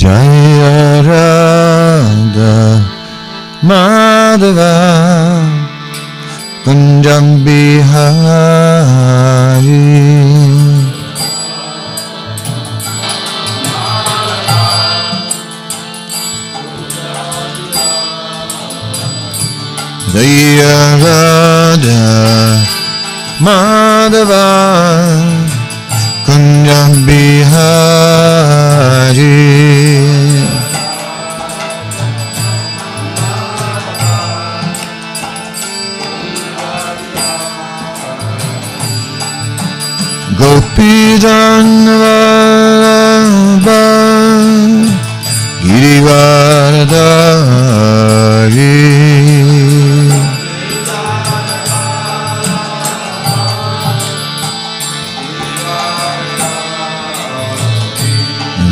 Jaya Radha Madhava Kunjam Bihari Jaya Radha Madhava Kunjam Bihari Gopi Janvallabha Girivaradari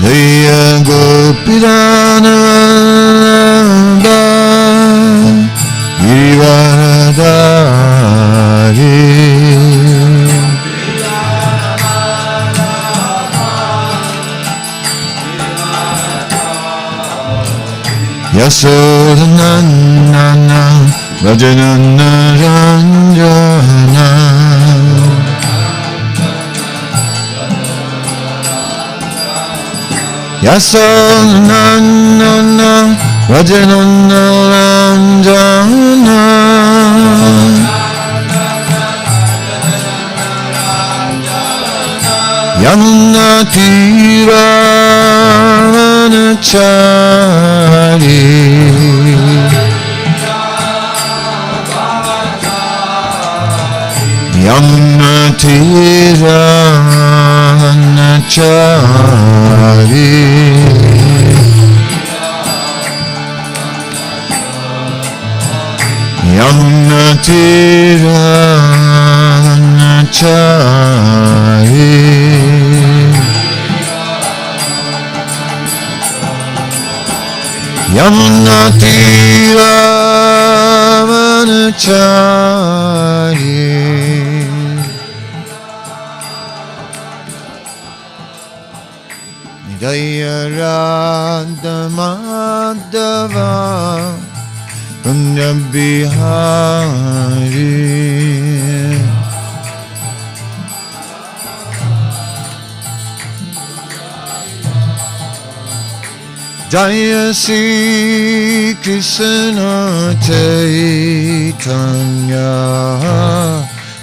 Jaya Gopi Janvallabha Girivaradari Yasodanandana Rajanana Ranjana Yasodanandana Rajanana Ranjana Yamuna Tira Chari Yamuna Tira Chari Yamuna Tira Chari Yamuna Tira Chari Jaya Radha Madhava Kunjam Bihari Jaya Sri Krishna Chaitanya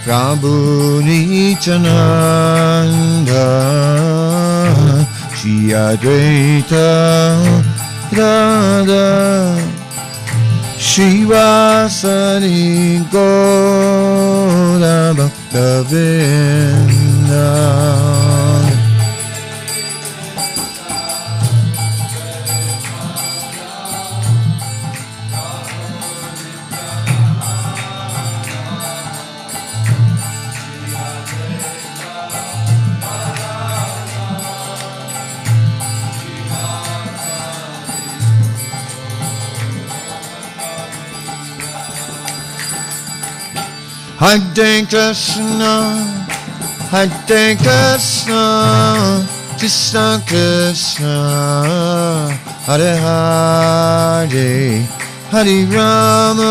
Prabhu Nityananda Shri Advaita Radha Shivasari Gaura Bhaktavinda Hare Krishna, Hare Krishna, Krishna Krishna, Hare Hare, Hare Rama,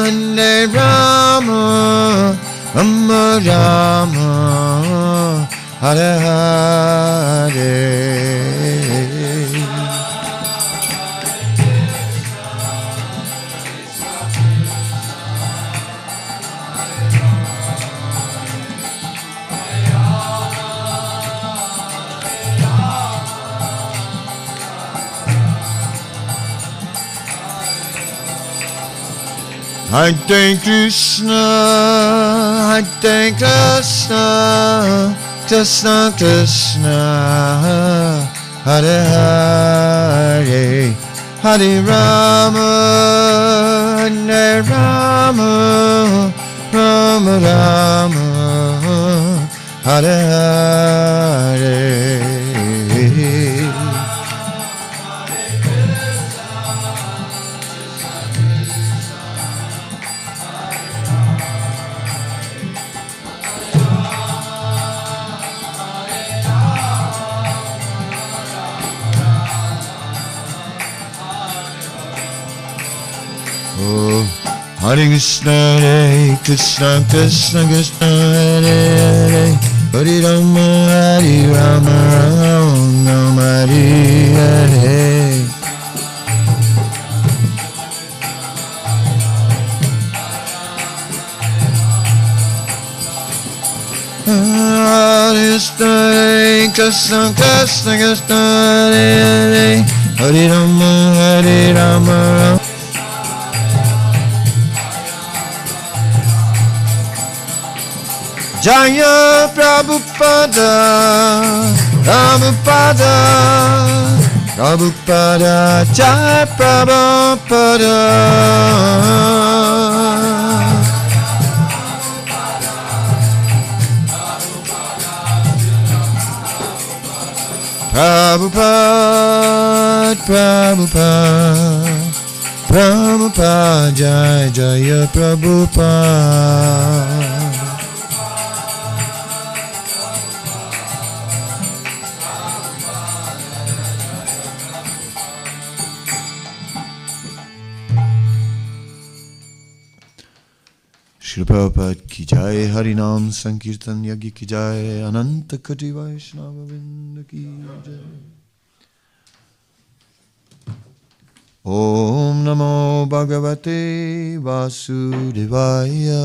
Hare Rama, Rama Rama, Hare Hare. Hare Krishna, Hare Krishna, Krishna Krishna, Hare Hare, Hare Rama, Hare Rama, Rama Rama, Hare Hare. Hare Krishna Krishna Krishna Hare Hare Hare Rama Rama Hare Hare Hare Krishna Krishna Krishna Hare Hare Hare Rama Jaya Prabhupada Prabhupada Prabhupada Jaya Prabhupada Prabhupada Prabhupada Prabhupada Jaya Jaya Prabhupada Srila Prabhupada ki jai, Harinam Sankirtan Yagya ki jai, Ananta Koti Vaishnava Vrinda ki jai. Om Namo Bhagavate Vasudevaya.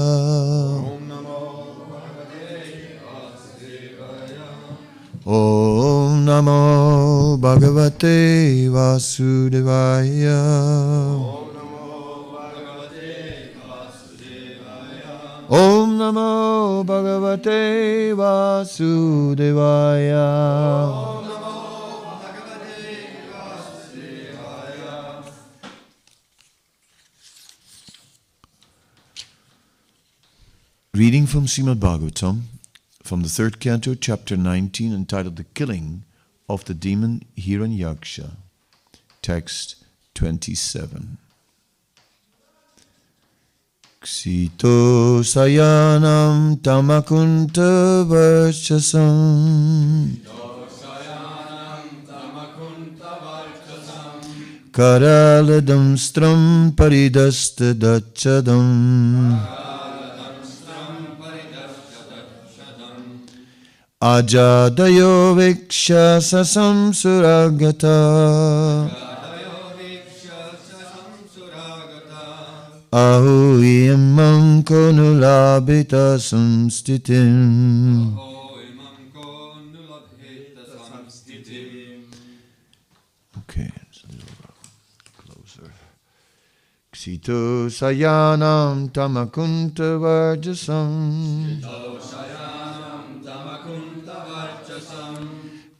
Om Namo Bhagavate Vasudevaya. Om Namo Bhagavate Vasudevaya. Om Namo Bhagavate Vasudevaya. Om Namo Bhagavate Vasudevaya. Reading from Srimad Bhagavatam, from the 3rd canto, chapter 19, entitled The Killing of the Demon Hiranyaksha. Text 27. Ksito sayanam tamakunta varchasam Karaladam stram paridasta dachadam Ajadayo viksha sasam suragata Ahoyamam konulabhita samstitim. Okay, it's a little closer. Ksito sayanam tamakunta varjasam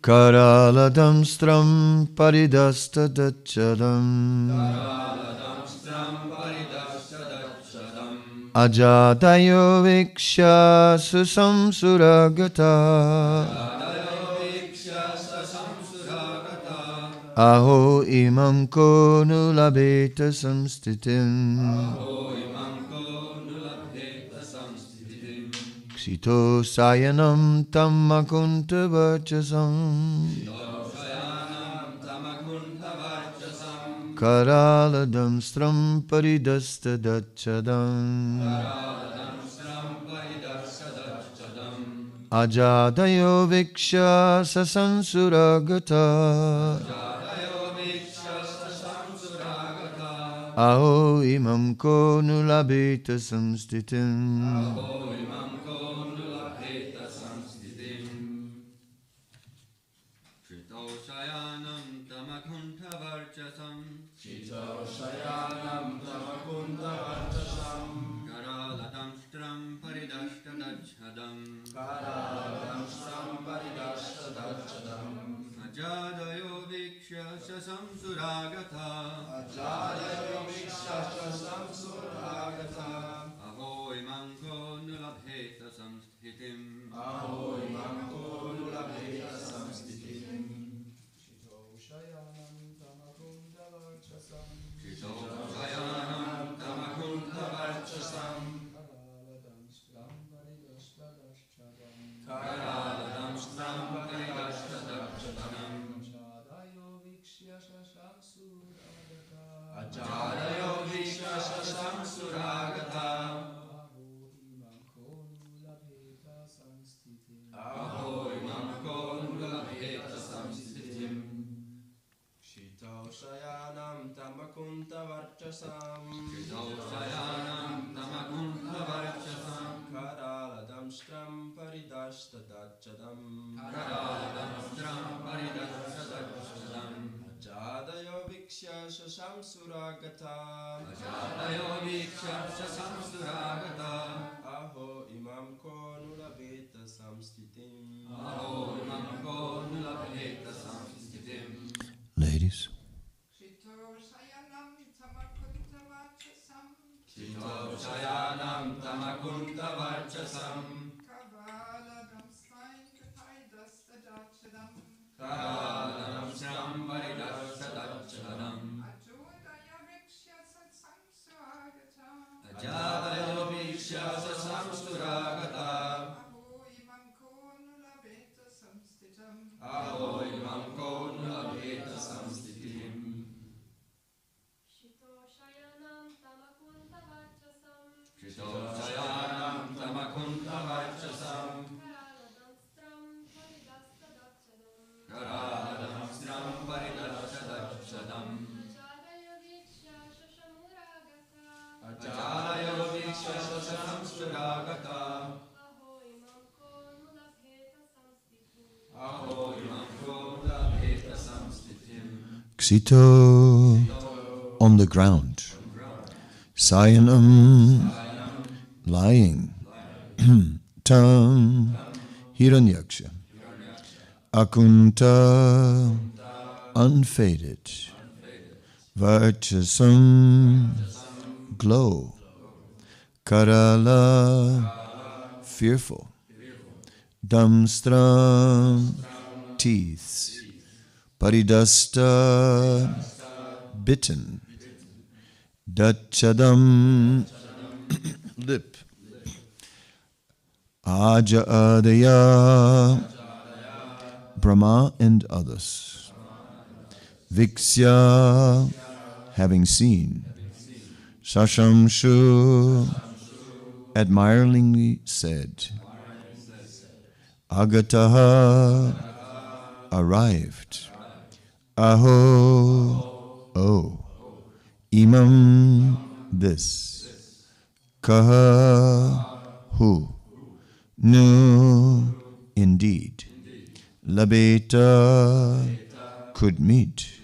Karaladam stram paridasta dachadam Ajadayo viksha susam suragata Aho imam konu labeta samstitim Ksito sayanam tamakunta varchasam Karaladam stram paridasta dachadam Ajadayo viksha sasam suragata Aho imam konu labhita samstitim. Ajadayo viksha samsuragata Aho imam konu labheta samsthitim Ajadayo viksha samsuragata Aho imam ko nulabheta samstitim. Shito shayanam tamakunta varchasam. Shito sayanam tamakunta varchasam. Karaladam stram paridashtadachadam. Karaladam stram paridashtadachadam. Ajadayo vikshya shasham suragata. Ajatayo viksha samsuragata. Aho imam ko nulabheta samstitim. Aho imam ko nulabheta samstitim. Ladies. Shito shayanam tamakunta vachasam. Shito shayanam tamakunta varchasam. Kavaladam stein kapaidastadachadam. Karaladam stram paridashtadachadam. Ajodaya vikshya satsang suagatam. Ajatayo viksha samsuragata. Aho imam konu labeta samstitam. Aho imam ko nulabheta samstitim. Shito shayanam tamakunta varchasam. Shito shayanam tamakunta varchasam. Karaladam stram paridastadachadam. Karaladam stram paridashtadachadam. Ajadayo viksha shashamuragata. Ajatayo viksha samsuragata. Aho imam ko nulabheta samstitim. Aho imam ko nulabheta samstitim. Ksito on the ground. Sayanam lying. Tam Hiranyaksha. Akunta unfaded. Varchasam glow. Karala fearful. Damstram teeth. Paridasta bitten. Dachadam lip. Aja Adaya Brahma and others. Viksya having seen. Sashamshu admiringly said. Agataha arrived. Aho oh. Imam this. Kaha who. Nu indeed. Labeta could meet.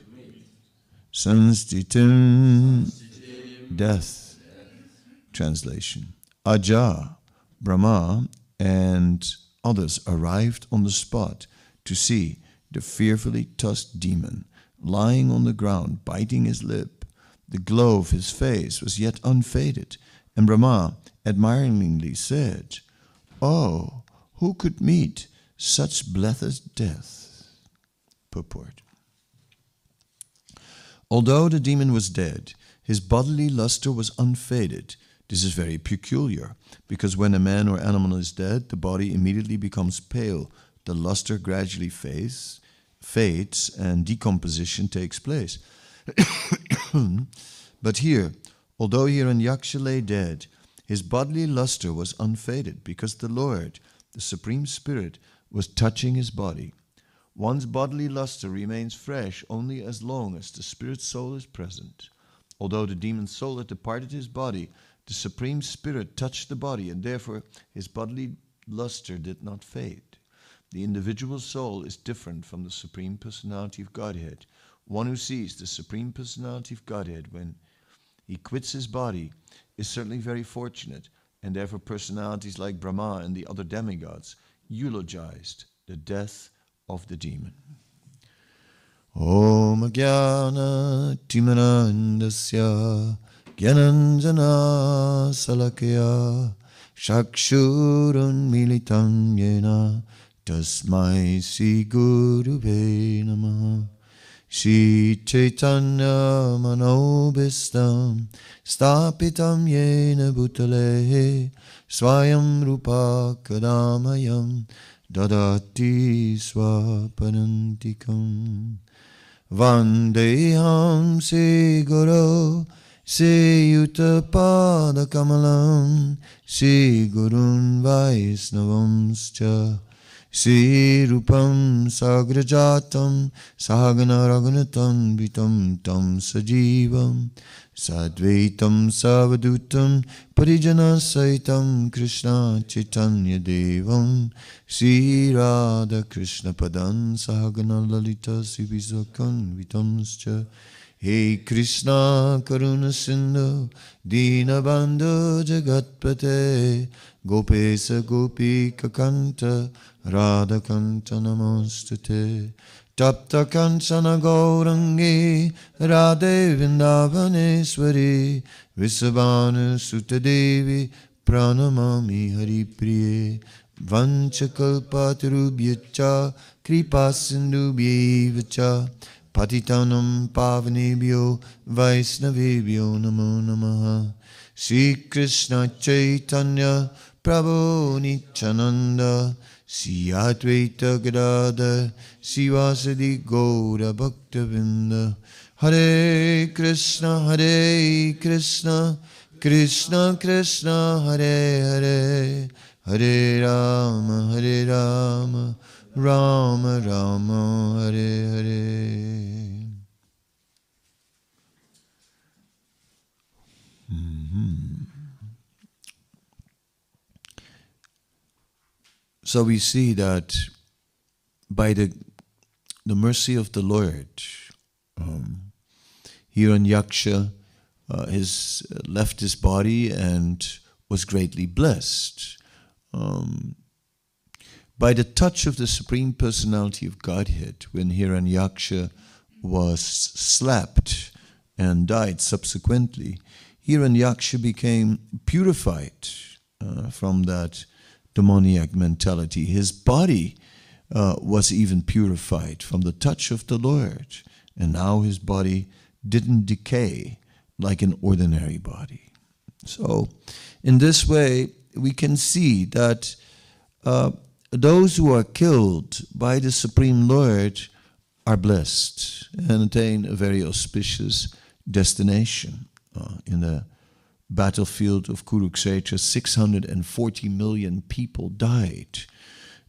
Sanstitim death. Translation. Aja, Brahma, and others arrived on the spot to see the fearfully tusked demon lying on the ground, biting his lip. The glow of his face was yet unfaded, and Brahma admiringly said, "Oh, who could meet such blessed death?" Purport. Although the demon was dead, his bodily luster was unfaded. This is very peculiar, because when a man or animal is dead, the body immediately becomes pale. The luster gradually fades, and decomposition takes place. But here, although Hiranyaksha lay dead, his bodily luster was unfaded, because the Lord, the Supreme Spirit, was touching his body. One's bodily luster remains fresh only as long as the spirit soul is present. Although the demon soul had departed his body, the Supreme Spirit touched the body, and therefore his bodily luster did not fade. The individual soul is different from the Supreme Personality of Godhead. One who sees the Supreme Personality of Godhead when he quits his body is certainly very fortunate, and therefore personalities like Brahma and the other demigods eulogized the death of the demon. Om Jnana Timanandasya Gyananjana Salakya Shakshurun Militam Yena Tasmai Sri Gurave Namah Shri Chaitanya Manobhistam Stapitam Yena Bhutale Swayam Rupa Kadamayam Dadati Swapadantikam Vandeham Sri Guru Sri Yuttapada Kamalam Sri Gurun Vaisnavamscha Sri Rupam Sagrajatam Sahagana Raghunatam Vitam Tam Sajivam Sadvaitam Savadutam Parijana Saitam Krishna Chaitanya Devam Sri Radha Krishna Padan Sahagana Lalita Sivisakan Vitamscha Hey Krishna Karuna Sindhu Dinabandhu Jagatpate Gopesa Gopika Kanta Radha Kanta Namostute Tapta Kanchana Gaurangi Radhe Vindavaneswari Visabhanu Sutadevi Pranamami Haripriye Vanchakalpatarubhyacha Kripasindubhyevacha Patitanam Pavanebhyo Vaisnavebhyo Namo Namaha Sri Krishna Chaitanya Prabhu Nityananda Sri Advaita Gadadhar Sivasadi Gaura Bhaktavinda Hare Krishna Krishna Krishna Hare Hare Hare Rama Rama Rama Hare Hare. So we see that by the mercy of the Lord, Hiranyaksha left his body and was greatly blessed. By the touch of the Supreme Personality of Godhead, when Hiranyaksha was slapped and died subsequently, Hiranyaksha became purified from that demoniac mentality. His body was even purified from the touch of the Lord, and now his body didn't decay like an ordinary body. So, in this way, we can see that those who are killed by the Supreme Lord are blessed and attain a very auspicious destination. In the battlefield of Kurukshetra, 640 million people died.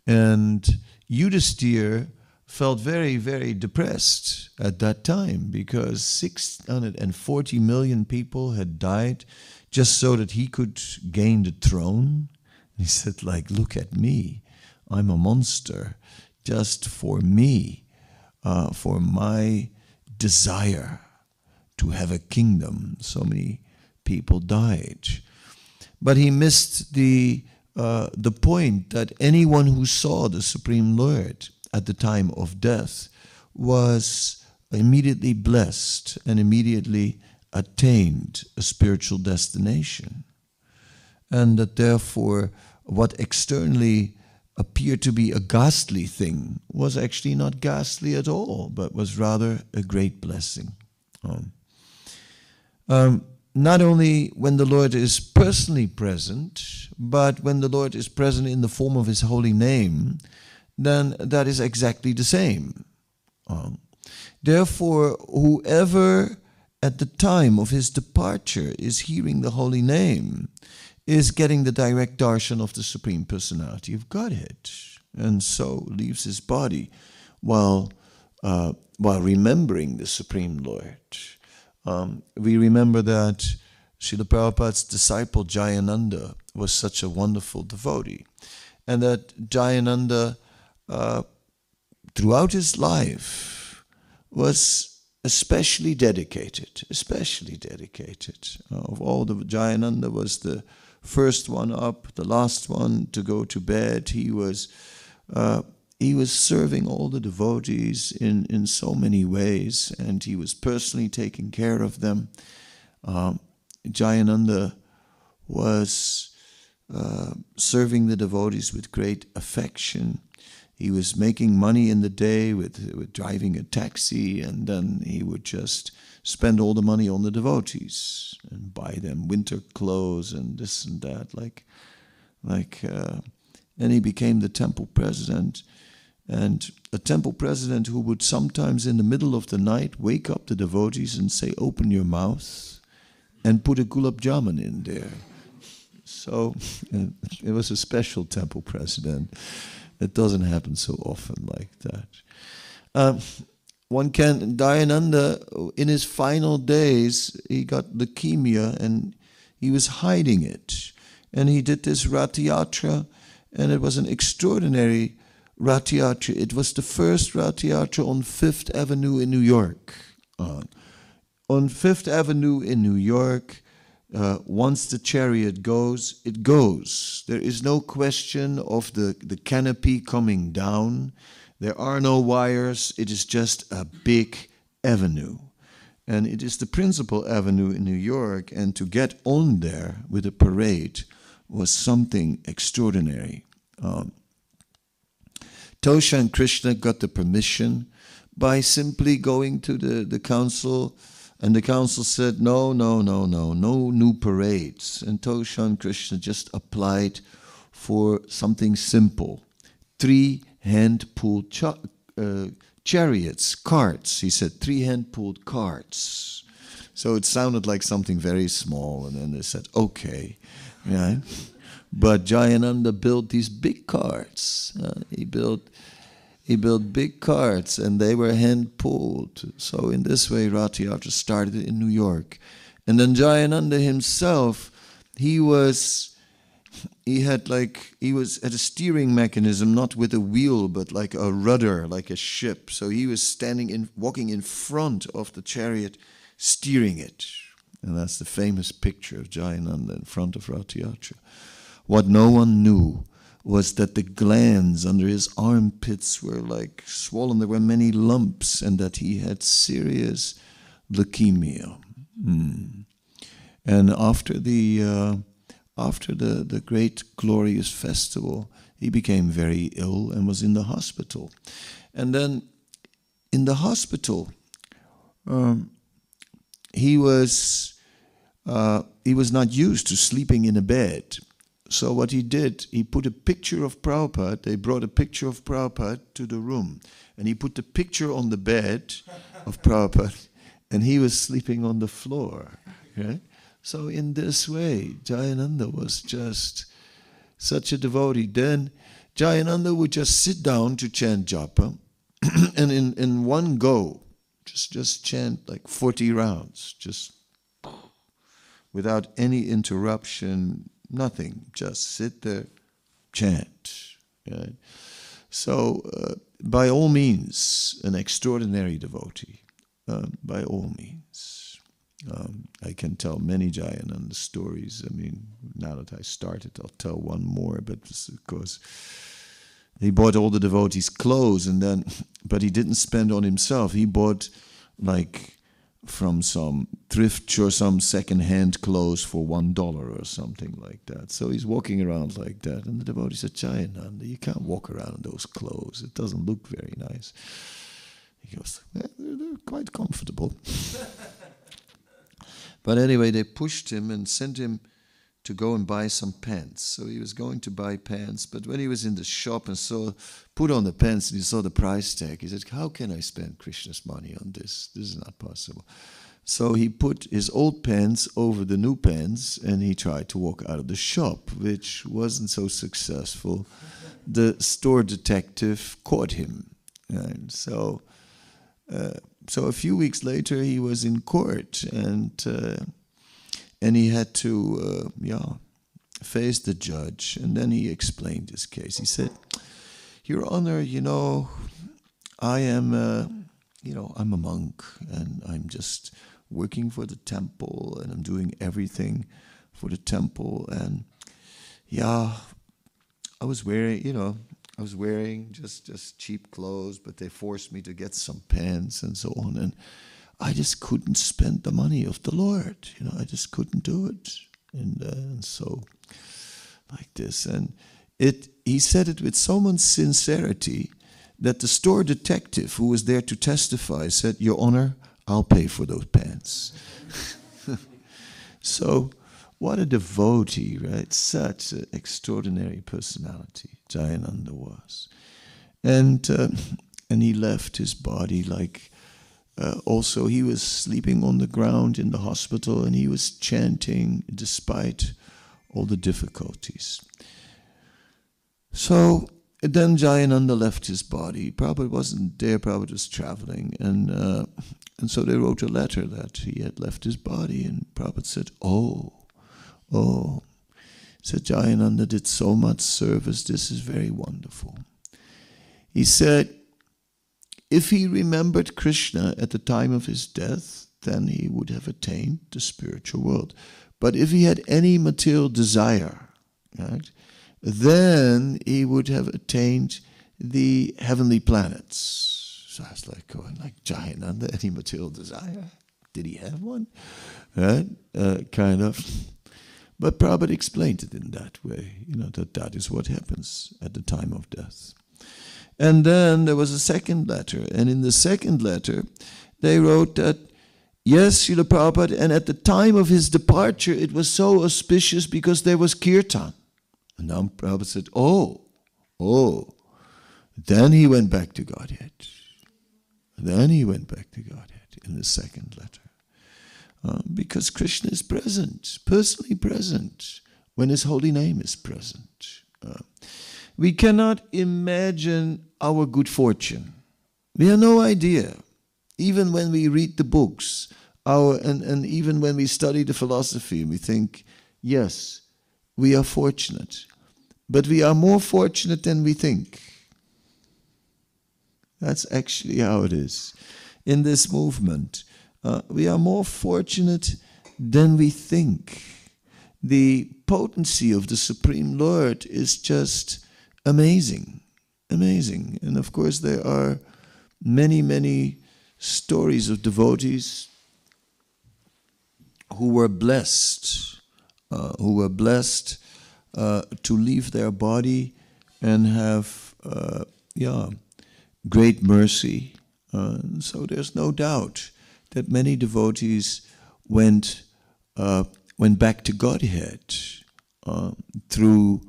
And Yudhisthira felt very, very depressed at that time because 640 million people had died just so that he could gain the throne. He said, look at me. I'm a monster just for me, for my desire to have a kingdom. So many people died. But he missed the point that anyone who saw the Supreme Lord at the time of death was immediately blessed and immediately attained a spiritual destination. And that therefore what externally appeared to be a ghastly thing was actually not ghastly at all, but was rather a great blessing. Not only when the Lord is personally present, but when the Lord is present in the form of His holy name, then that is exactly the same. Therefore, whoever at the time of his departure is hearing the holy name is getting the direct darshan of the Supreme Personality of Godhead, and so leaves his body while remembering the Supreme Lord. We remember that Srila Prabhupada's disciple Jayananda was such a wonderful devotee, and that Jayananda throughout his life was especially dedicated. Of all the Jayananda was the first one up, the last one to go to bed. He was serving all the devotees in so many ways, and he was personally taking care of them. Jayananda was serving the devotees with great affection. He was making money in the day with driving a taxi, and then he would just spend all the money on the devotees and buy them winter clothes and this and that. And he became the temple president, and a temple president who would sometimes in the middle of the night wake up the devotees and say, "Open your mouth," and put a gulab jamun in there. So it was a special temple president. It doesn't happen so often like that. Dayananda, in his final days, he got leukemia and he was hiding it. And he did this Ratiyatra, and it was an extraordinary Ratiyatra. It was the first Ratiyatra on Fifth Avenue in New York. On Fifth Avenue in New York, once the chariot goes, it goes. There is no question of the canopy coming down. There are no wires. It is just a big avenue. And it is the principal avenue in New York. And to get on there with a parade was something extraordinary. Tosha and Krishna got the permission by simply going to the council. And the council said, no new parades. And Tosha and Krishna just applied for something simple. 3 hand-pulled chariots, carts. He said 3 hand-pulled carts. So it sounded like something very small. And then they said, okay. Right? But Jayananda built these big carts. He built big carts, and they were hand-pulled. So in this way, Ratiyatra started in New York. And then Jayananda himself, he was at a steering mechanism, not with a wheel, but like a rudder, like a ship. So he was walking in front of the chariot, steering it. And that's the famous picture of Jayananda in front of Ratiyatra. What no one knew was that the glands under his armpits were like swollen. There were many lumps, and that he had serious leukemia. And after the great glorious festival, he became very ill and was in the hospital. And then in the hospital, he was not used to sleeping in a bed. So what he did, he put a picture of Prabhupada. They brought a picture of Prabhupada to the room. And he put the picture on the bed of Prabhupada, and he was sleeping on the floor. Okay? So in this way, Jayananda was just such a devotee. Then Jayananda would just sit down to chant japa, and in one go, just chant like 40 rounds, just without any interruption, nothing, just sit there, chant. Right? So, by all means, an extraordinary devotee, by all means. I can tell many Jayananda stories. I mean, now that I started, I'll tell one more, but because he bought all the devotees clothes, but he didn't spend on himself. He bought like from some thrift or some second-hand clothes for $1 or something like that. So he's walking around like that. And the devotee said, Jayananda, you can't walk around in those clothes. It doesn't look very nice. He goes, well, they're quite comfortable. But anyway, they pushed him and sent him to go and buy some pants. So he was going to buy pants, but when he was in the shop and put on the pants and he saw the price tag, he said, how can I spend Krishna's money on this? This is not possible. So he put his old pants over the new pants and he tried to walk out of the shop, which wasn't so successful. The store detective caught him. And so a few weeks later he was in court, and he had to face the judge. And then he explained his case. He said, Your Honor, I am I'm a monk, and I'm just working for the temple, and I'm doing everything for the temple. And I was wearing just cheap clothes, but they forced me to get some pants and so on. And I just couldn't spend the money of the Lord. I just couldn't do it. And so, like this. And he said it with so much sincerity that the store detective who was there to testify said, Your Honor, I'll pay for those pants. So, what a devotee, right? Such an extraordinary personality Jayananda was. And he left his body like... also, he was sleeping on the ground in the hospital, and he was chanting despite all the difficulties. So then Jayananda left his body. Prabhupada wasn't there, Prabhupada was traveling. And so they wrote a letter that he had left his body. And Prabhupada said, said Jayananda did so much service. This is very wonderful. He said, if he remembered Krishna at the time of his death, then he would have attained the spiritual world. But if he had any material desire, right, then he would have attained the heavenly planets. So I was like going like Jayananda, any material desire? Did he have one? Right? Kind of. But Prabhupada explained it in that way, that is what happens at the time of death. And then there was a second letter. And in the second letter, they wrote that, yes, Srila Prabhupada, and at the time of his departure, it was so auspicious because there was kirtan. And now Prabhupada said, then he went back to Godhead. Then he went back to Godhead in the second letter. Because Krishna is present, personally present, when his holy name is present. We cannot imagine our good fortune. We have no idea. Even when we read the books, and even when we study the philosophy, we think, yes, we are fortunate. But we are more fortunate than we think. That's actually how it is. In this movement, we are more fortunate than we think. The potency of the Supreme Lord is just amazing. Amazing. And of course there are many, many stories of devotees who were blessed to leave their body and have great mercy. So there's no doubt that many devotees went back to Godhead through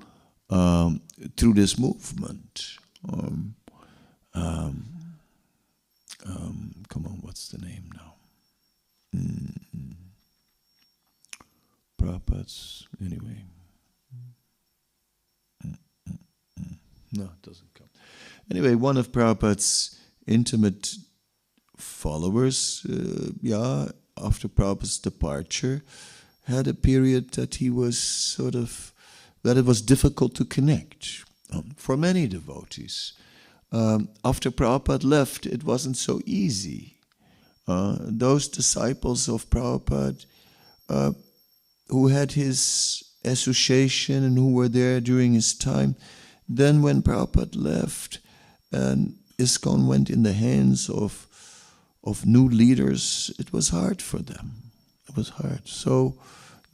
this movement. Come on, what's the name now? Prabhupada's, anyway. No, it doesn't come. Anyway, one of Prabhupada's intimate followers, after Prabhupada's departure, had a period that he was that it was difficult to connect for many devotees. After Prabhupada left, it wasn't so easy. Those disciples of Prabhupada who had his association and who were there during his time, then when Prabhupada left and ISKCON went in the hands of new leaders, it was hard for them. It was hard. So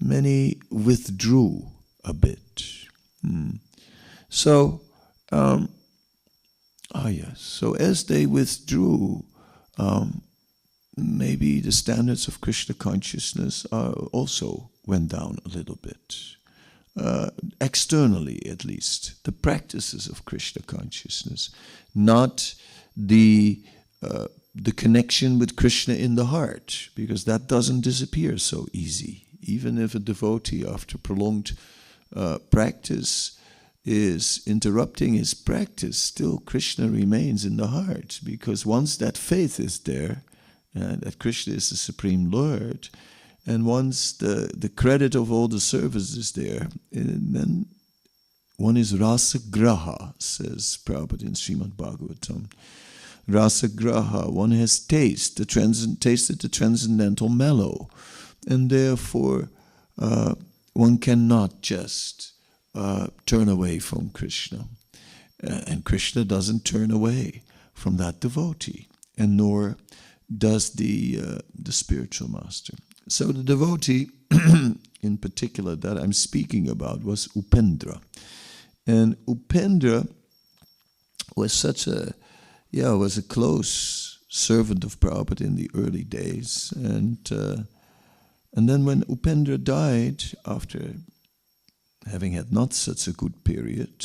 many withdrew a bit. So, so as they withdrew, maybe the standards of Krishna consciousness also went down a little bit. Externally, at least, the practices of Krishna consciousness, not the connection with Krishna in the heart, because that doesn't disappear so easy. Even if a devotee, after prolonged practice, is interrupting his practice, still Krishna remains in the heart, because once that faith is there, that Krishna is the Supreme Lord, and once the credit of all the service is there, then one is rasa graha, says Prabhupada in Srimad Bhagavatam. Rasa graha, one has tasted the transcendental mellow, and therefore one cannot just turn away from Krishna. And Krishna doesn't turn away from that devotee, and nor does the spiritual master. So the devotee in particular that I'm speaking about was Upendra. And Upendra was was a close servant of Prabhupada in the early days. And then when Upendra died, after having had not such a good period,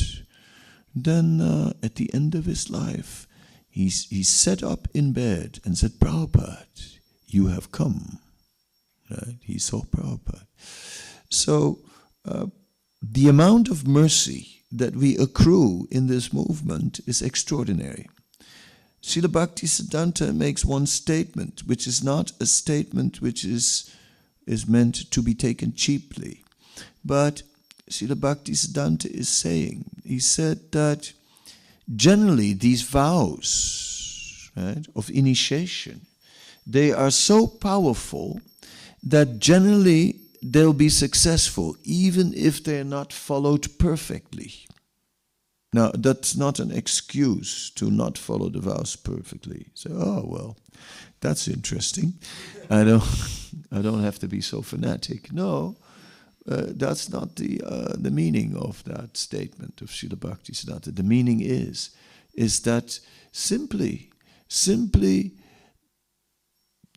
then at the end of his life, he sat up in bed and said, Prabhupada, you have come. Right? He saw Prabhupada. So the amount of mercy that we accrue in this movement is extraordinary. Srila Bhaktisiddhanta makes one statement, which is not a statement which is meant to be taken cheaply. But Srila Bhaktisiddhanta is saying, he said that generally these vows, right, of initiation, they are so powerful that generally they'll be successful even if they're not followed perfectly. Now, that's not an excuse to not follow the vows perfectly. So, oh well, that's interesting. I don't have to be so fanatic. No, that's not the meaning of that statement of Srila Bhaktisiddhanta. The meaning is that simply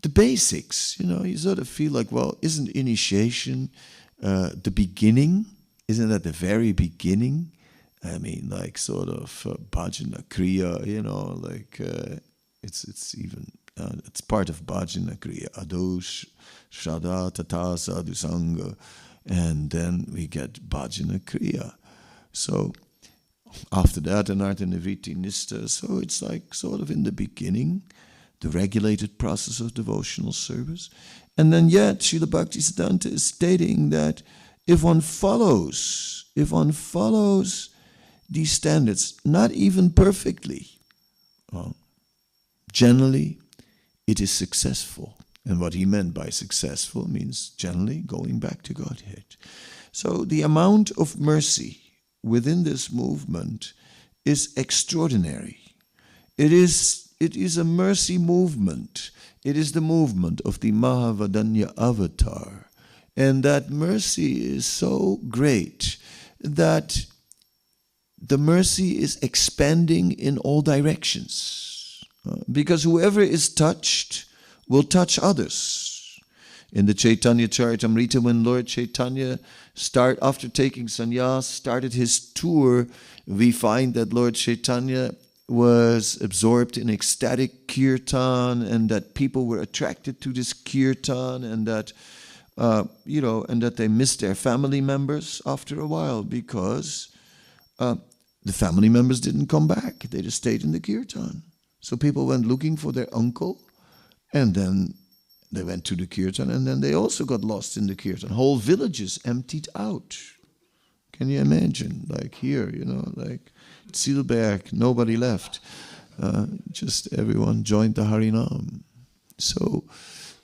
the basics. You sort of feel like, well, isn't initiation the beginning? Isn't that the very beginning? I mean, like sort of bhajana kriya, like it's even it's part of bhajana kriya, adosh, shraddha, tata, sadhu, sangha, and then we get bhajana kriya. So after that, anartha nivritti nistha. So it's like sort of in the beginning, the regulated process of devotional service, and then yet Srila Bhaktisiddhanta is stating that if one follows these standards, not even perfectly, generally it is successful. And what he meant by successful means generally going back to Godhead. So the amount of mercy within this movement is extraordinary. It is a mercy movement. It is the movement of the Mahavadanya avatar. And that mercy is so great that the mercy is expanding in all directions. Because whoever is touched will touch others. In the Chaitanya Charitamrita, when Lord Chaitanya, after taking sannyas, started his tour, we find that Lord Chaitanya was absorbed in ecstatic kirtan, and that people were attracted to this kirtan, and that and that they missed their family members after a while because the family members didn't come back. They just stayed in the kirtan. So people went looking for their uncle, and then they went to the kirtan, and then they also got lost in the kirtan. Whole villages emptied out. Can you imagine? Like here, like Zielberg, nobody left. Just everyone joined the Harinam. So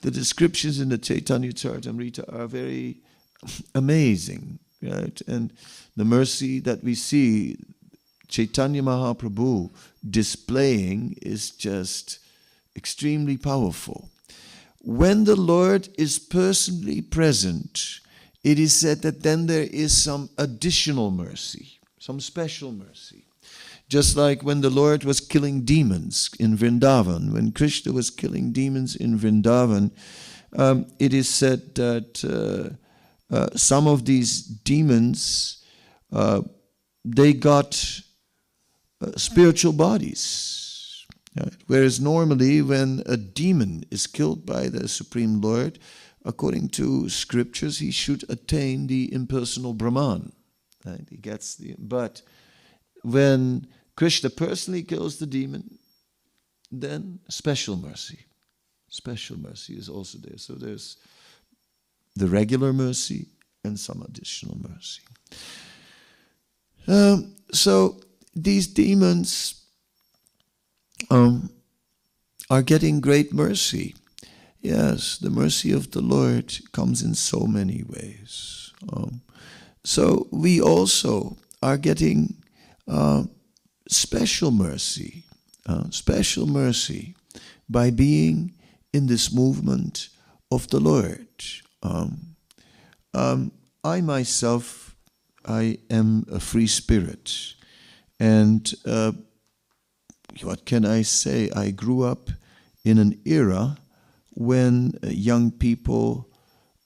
the descriptions in the Chaitanya Charitamrita are very amazing, right? And the mercy that we see Chaitanya Mahaprabhu displaying is just extremely powerful. When the Lord is personally present, it is said that then there is some additional mercy, some special mercy. Just like when the Lord was killing demons in Vrindavan, when Krishna was killing demons in Vrindavan, it is said that some of these demons, they got spiritual bodies. Right? Whereas normally when a demon is killed by the Supreme Lord, according to scriptures, he should attain the impersonal Brahman. Right? But when Krishna personally kills the demon, then special mercy is also there. So there's the regular mercy and some additional mercy. So these demons are getting great mercy. Yes, the mercy of the Lord comes in so many ways. So we also are getting special mercy by being in this movement of the Lord. I myself, I am a free spirit, and what can I say? I grew up in an era when young people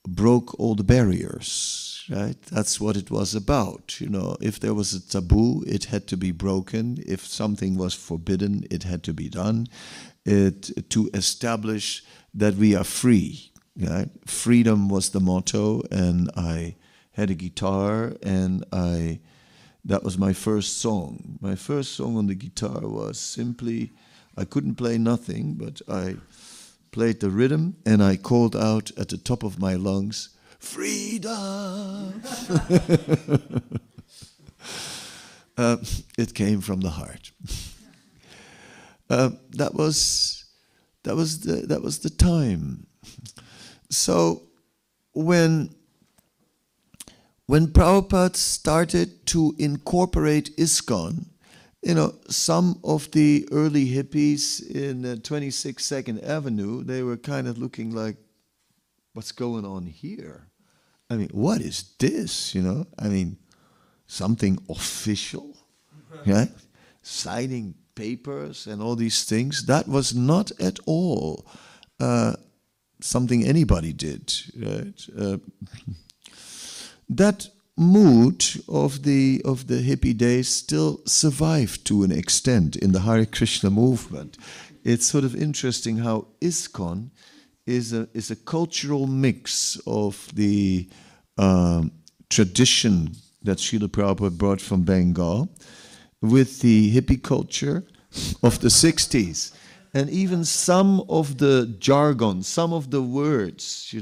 broke all the barriers, right? That's what it was about. If there was a taboo, it had to be broken. If something was forbidden, it had to be done. To establish that we are free, right? Freedom was the motto, and I had a guitar, and I that was my first song. My first song on the guitar was simply, I couldn't play nothing, but I played the rhythm and I called out at the top of my lungs, freedom! It came from the heart. That was the time. So when Prabhupada started to incorporate ISKCON, some of the early hippies in 26th Avenue, they were kind of looking like, what's going on here? I mean, what is this, I mean, something official, yeah? Signing papers and all these things. That was not at all something anybody did, right? That mood of the hippie days still survived to an extent in the Hare Krishna movement. It's sort of interesting how ISKCON is a cultural mix of the tradition that Srila Prabhupada brought from Bengal with the hippie culture of the 60s. And even some of the jargon, some of the words,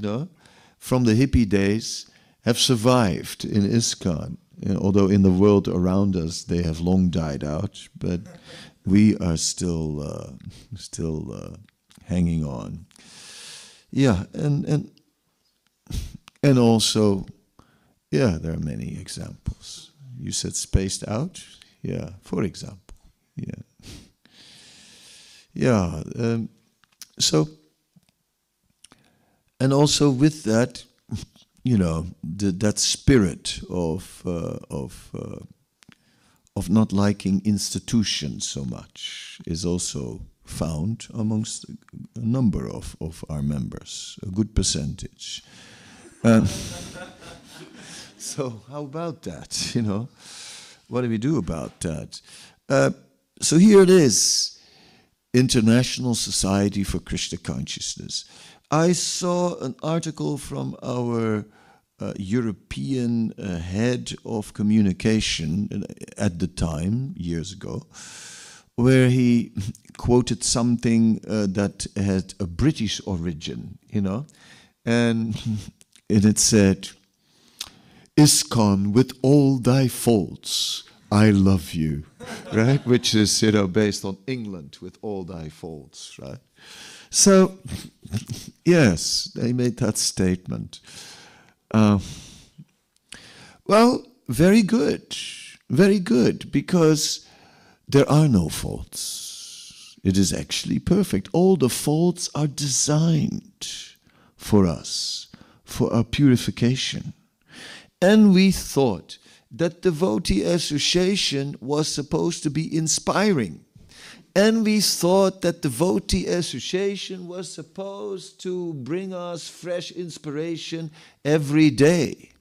from the hippie days have survived in ISKCON. Although in the world around us they have long died out, but we are still hanging on. Yeah, and also, yeah, there are many examples. You said spaced out? Yeah, for example. Yeah. Yeah. So, and also with that, that spirit of not liking institutions so much is also found amongst a number of our members, a good percentage. So how about that? What do we do about that? So here it is, International Society for Krishna Consciousness. I saw an article from our European head of communication at the time, years ago, where he quoted something that had a British origin, and it said, ISKCON, with all thy faults, I love you, right? Which is, based on England, with all thy faults, right? So, yes, they made that statement. Well, very good, because there are no faults. It is actually perfect. All the faults are designed for us, for our purification. And we thought that devotee association was supposed to be inspiring. And we thought that devotee association was supposed to bring us fresh inspiration every day.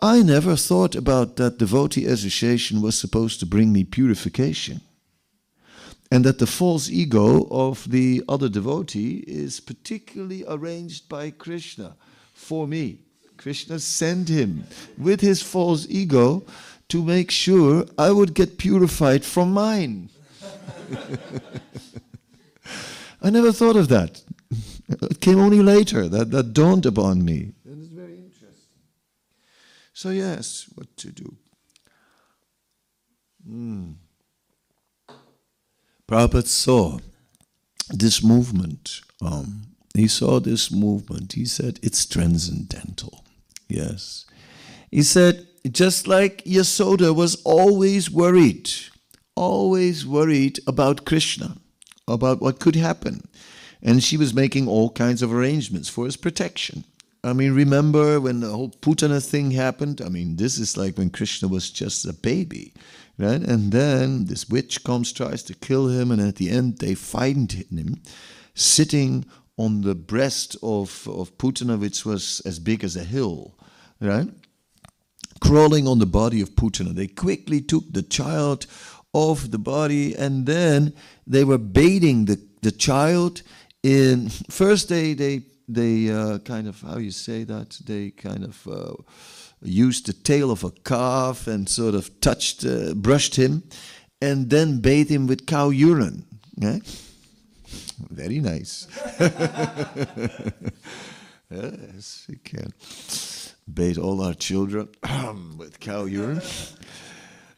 I never thought about that devotee association was supposed to bring me purification. And that the false ego of the other devotee is particularly arranged by Krishna for me. Krishna sent him with his false ego to make sure I would get purified from mine. I never thought of that. It came only later. That dawned upon me. And it's very interesting. So yes, what to do? Prabhupada saw this movement. He saw this movement. He said, it's transcendental. Yes. He said, just like Yasoda was always worried about Krishna, about what could happen. And she was making all kinds of arrangements for his protection. I mean, remember when the whole Putana thing happened? I mean, this is like when Krishna was just a baby, right? And then this witch comes, tries to kill him, and at the end they find him sitting on the breast of Putana, which was as big as a hill, right? Crawling on the body of Putana. They quickly took the child off the body, and then they were bathing the child in. First, they kind of, how you say that? They kind of used the tail of a calf and sort of brushed him, and then bathed him with cow urine. Eh? Very nice. Yes, we can bathe all our children with cow urine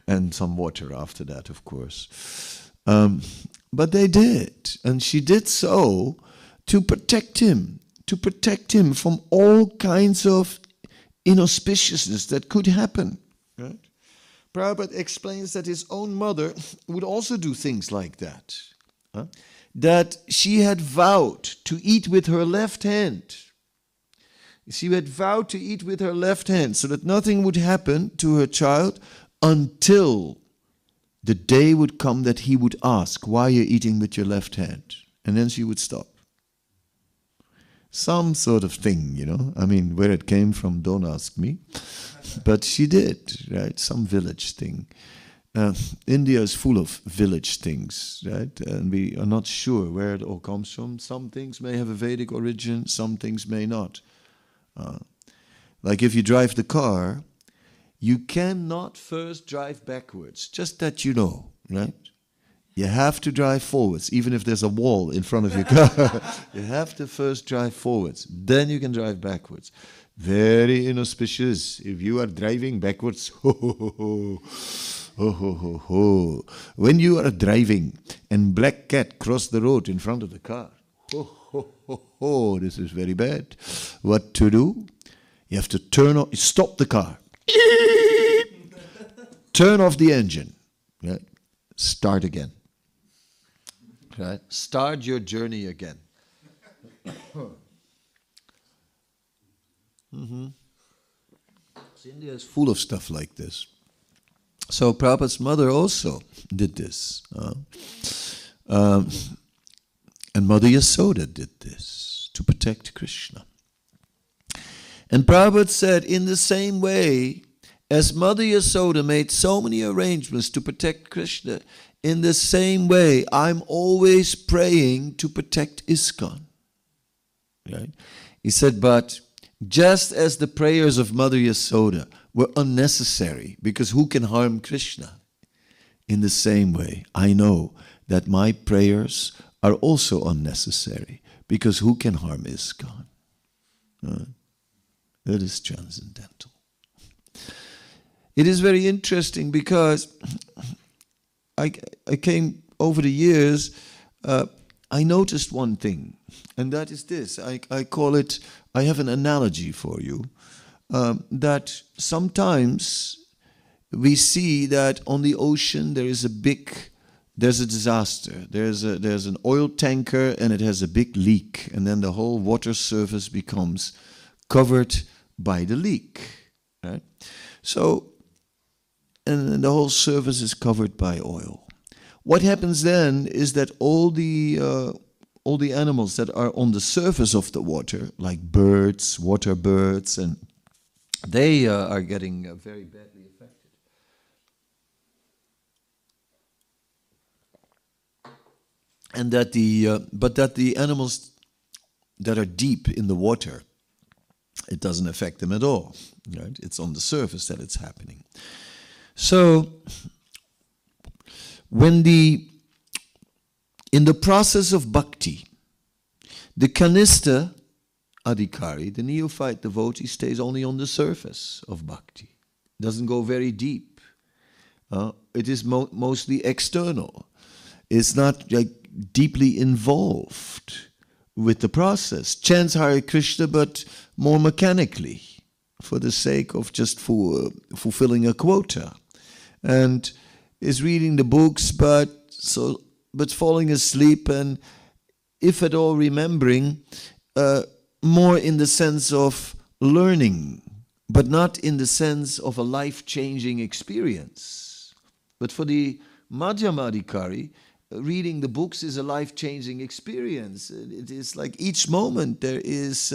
and some water after that, of course. But they did, and she did so to protect him from all kinds of inauspiciousness that could happen. Right? Prabhupada explains that his own mother would also do things like that. That she had vowed to eat with her left hand. She had vowed to eat with her left hand so that nothing would happen to her child until the day would come that he would ask, why you're eating with your left hand? And then she would stop. Some sort of thing, I mean, where it came from, don't ask me. But she did, right? Some village thing. India is full of village things, right? And we are not sure where it all comes from. Some things may have a Vedic origin, some things may not. Like if you drive the car, you cannot first drive backwards, just that you know, right? You have to drive forwards, even if there's a wall in front of your car. You have to first drive forwards, then you can drive backwards. Very inauspicious. If you are driving backwards, ho, ho, ho, ho. Oh, ho, ho, ho. When you are driving and black cat cross the road in front of the car, ho, ho, ho, ho, this is very bad. What to do? You have to stop the car. Turn off the engine. Right? Start again. Right? Start your journey again. So India is full of stuff like this. So Prabhupada's mother also did this. And Mother Yasoda did this to protect Krishna. And Prabhupada said, in the same way as Mother Yasoda made so many arrangements to protect Krishna, in the same way I'm always praying to protect ISKCON. Right? He said, but just as the prayers of Mother Yasoda were unnecessary, because who can harm Krishna? In the same way, I know that my prayers are also unnecessary, because who can harm ISKCON? That is transcendental. It is very interesting because I came over the years, I noticed one thing, and that is this. I call it, I have an analogy for you. That sometimes we see that on the ocean there's a disaster. There's an oil tanker and it has a big leak, and then the whole water surface becomes covered by the leak. Right? So, and the whole surface is covered by oil. What happens then is that all the animals that are on the surface of the water, like birds, water birds, and they are getting very badly affected. And that the animals that are deep in the water, it doesn't affect them at all. Right? It's on the surface that it's happening. So, in the process of bhakti, the kanista adhikari, the neophyte devotee, stays only on the surface of bhakti. Doesn't go very deep. It is mostly external. It's not like deeply involved with the process. Chants Hare Krishna, but more mechanically, for the sake of just fulfilling a quota, and is reading the books, but falling asleep, and if at all remembering, more in the sense of learning, but not in the sense of a life-changing experience. But for the Madhyamadikari, reading the books is a life-changing experience. It is like each moment there is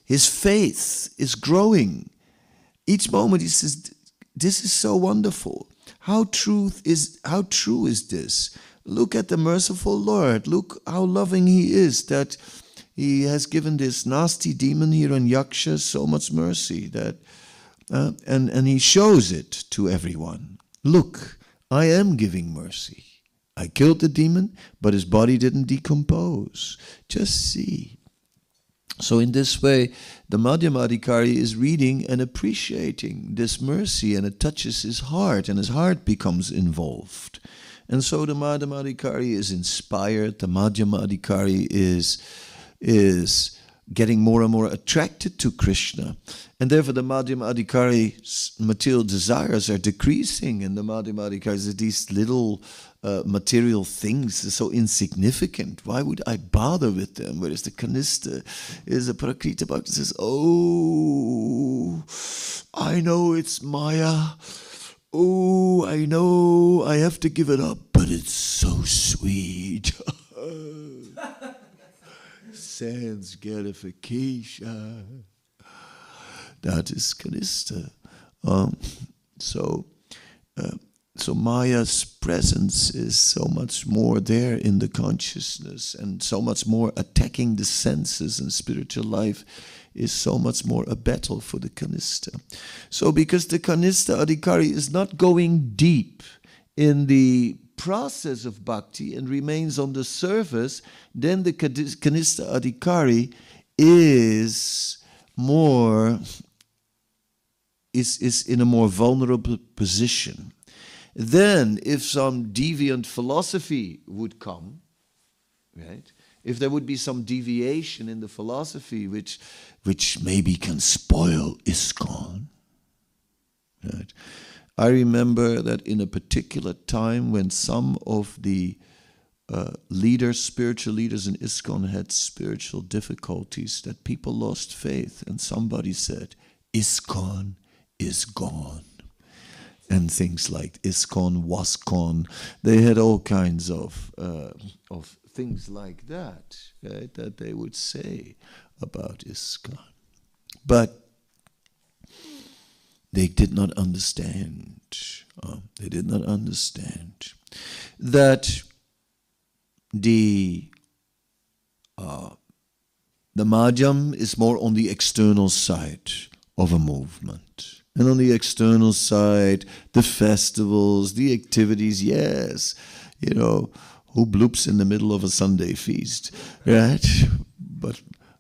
his faith is growing. Each moment he says, "This is so wonderful. How true is this? Look at the merciful Lord. Look how loving He is, that he has given this nasty demon Hiranyaksha so much mercy that, and he shows it to everyone. Look, I am giving mercy. I killed the demon, but his body didn't decompose. Just see. So in this way, the Madhyamadikari is reading and appreciating this mercy, and it touches his heart, and his heart becomes involved. And so the Madhyamadikari is inspired, the Madhyamadikari is getting more and more attracted to Krishna. And therefore the Madhyamadikari's material desires are decreasing, and the Madhyamadikari are these little material things are so insignificant. Why would I bother with them? Whereas the Kanista is a Prakriti Bhakti says, oh, I know it's Maya. Oh, I know I have to give it up, but it's so sweet. Sense gratification. That is Kanista. So Maya's presence is so much more there in the consciousness, and so much more attacking the senses, and spiritual life is so much more a battle for the Kanista. So because the Kanista Adhikari is not going deep in the process of bhakti and remains on the surface, then the Kanista Adhikari is in a more vulnerable position. Then, if some deviant philosophy would come, right? If there would be some deviation in the philosophy which maybe can spoil ISKCON, right? I remember that in a particular time when some of the spiritual leaders in ISKCON had spiritual difficulties, that people lost faith, and somebody said, ISKCON is gone. And things like ISKCON, WASKCON, they had all kinds of things like that, right, that they would say about ISKCON. But they did not understand. They did not understand that the Madhyam is more on the external side of a movement. And on the external side, the festivals, the activities, yes, who bloops in the middle of a Sunday feast, right?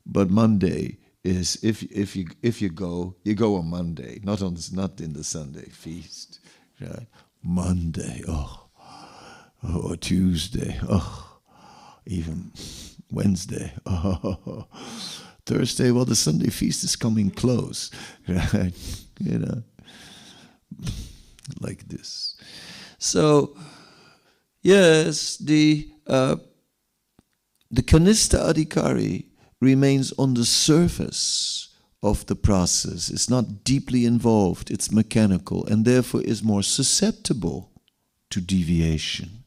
But Monday is if you go on Monday, not in the Sunday feast, right? Monday, or Tuesday, even Wednesday, Thursday. Well, the Sunday feast is coming close, right? Like this. So, yes, the Kanista Adhikari remains on the surface of the process. It's not deeply involved. It's mechanical, and therefore is more susceptible to deviation.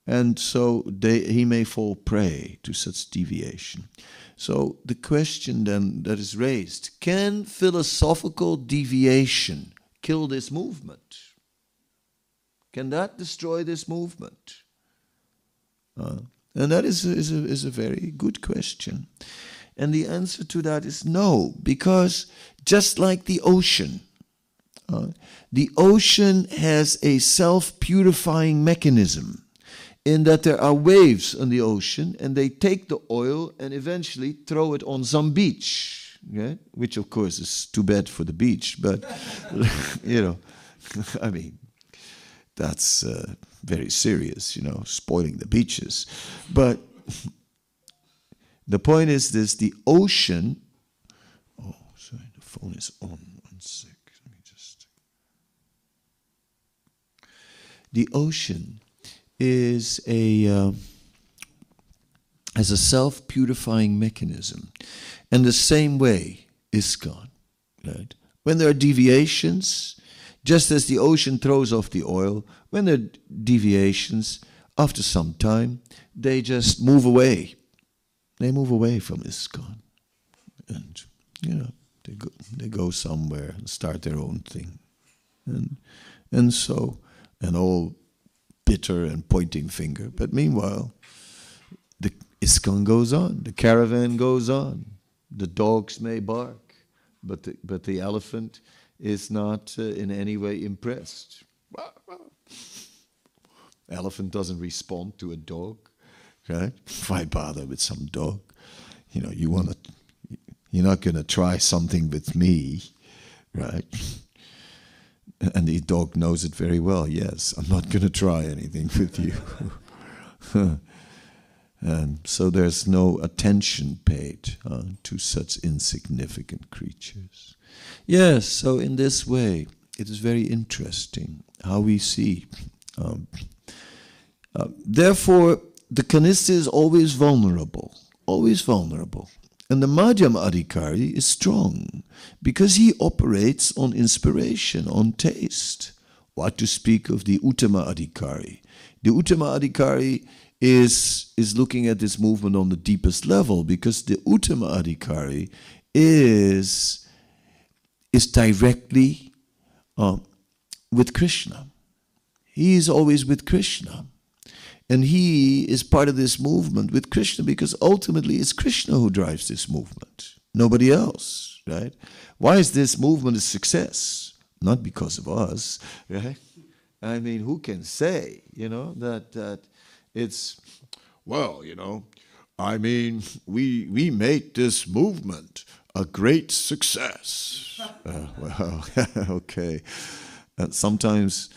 And so he may fall prey to such deviation. So the question then that is raised, can philosophical deviation kill this movement? Can that destroy this movement? And that is a very good question. And the answer to that is no, because just like the ocean has a self-purifying mechanism, in that there are waves on the ocean, and they take the oil and eventually throw it on some beach, okay? Which of course is too bad for the beach, but I mean, that's very serious, spoiling the beaches. But the point is this: the ocean. Oh, sorry, the phone is on. 1 sec. Let me just. The ocean is has a self-purifying mechanism. And the same way, ISKCON, right? When there are deviations, just as the ocean throws off the oil, when there are deviations, after some time, they just move away. They move away from ISKCON. And, they go somewhere and start their own thing. And all bitter and pointing finger. But meanwhile, ISKCON goes on, the caravan goes on. The dogs may bark, but the elephant is not in any way impressed. Elephant doesn't respond to a dog, right? Why bother with some dog? You're not going to try something with me, right? And the dog knows it very well. Yes, I'm not going to try anything with you. And so there's no attention paid to such insignificant creatures. Yes, so in this way, it is very interesting how we see. Therefore, the Kanista is always vulnerable. And the Madhyama Adhikari is strong because he operates on inspiration, on taste. What to speak of the Uttama Adhikari? The Uttama Adhikari is looking at this movement on the deepest level because the Uttama Adhikari is directly with Krishna. He is always with Krishna. And he is part of this movement with Krishna because ultimately it's Krishna who drives this movement. Nobody else, right? Why is this movement a success? Not because of us, right? I mean, who can say, that it's, we made this movement a great success. Okay. Sometimes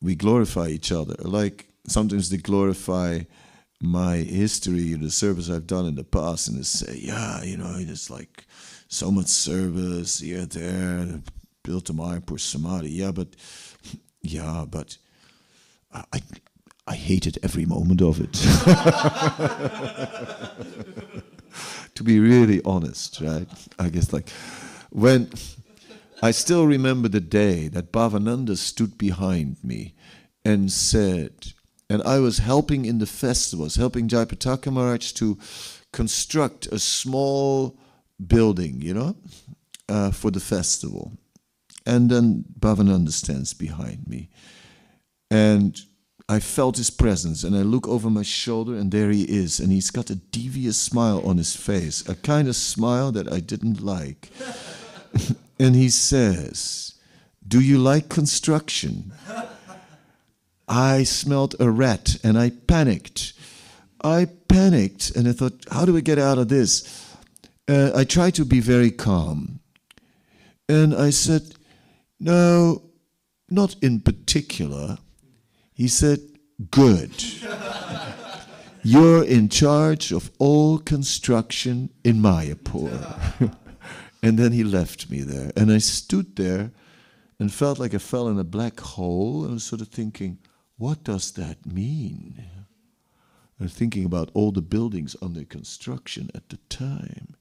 we glorify each other. Like sometimes they glorify my history, the service I've done in the past, and they say, it's like so much service here, there, built a Mayapur Samadhi. But I hated every moment of it. To be really honest, right? I guess when I still remember the day that Bhavananda stood behind me and said, and I was helping in the festivals, helping Jayapataka Maharaj to construct a small building, for the festival. And then Bhavananda stands behind me. And I felt his presence, and I look over my shoulder, and there he is. And he's got a devious smile on his face, a kind of smile that I didn't like. And he says, "Do you like construction?" I smelled a rat, and I panicked. And I thought, how do we get out of this? I tried to be very calm. And I said, "No, not in particular." He said, "Good. You're in charge of all construction in Mayapur." And then he left me there. And I stood there and felt like I fell in a black hole. And I was sort of thinking, what does that mean? And thinking about all the buildings under construction at the time.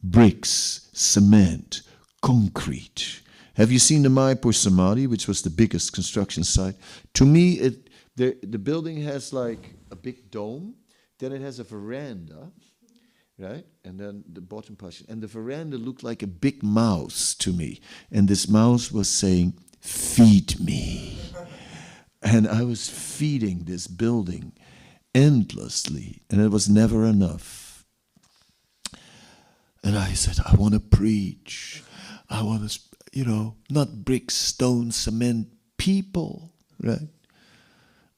Bricks, cement, concrete. Have you seen the Mayapur Samadhi, which was the biggest construction site? To me, the building has like a big dome, then it has a veranda, right? And then the bottom portion. And the veranda looked like a big mouse to me. And this mouse was saying, "Feed me." And I was feeding this building endlessly, and it was never enough. And I said, I want to preach. I want to, not bricks, stone, cement, people, right?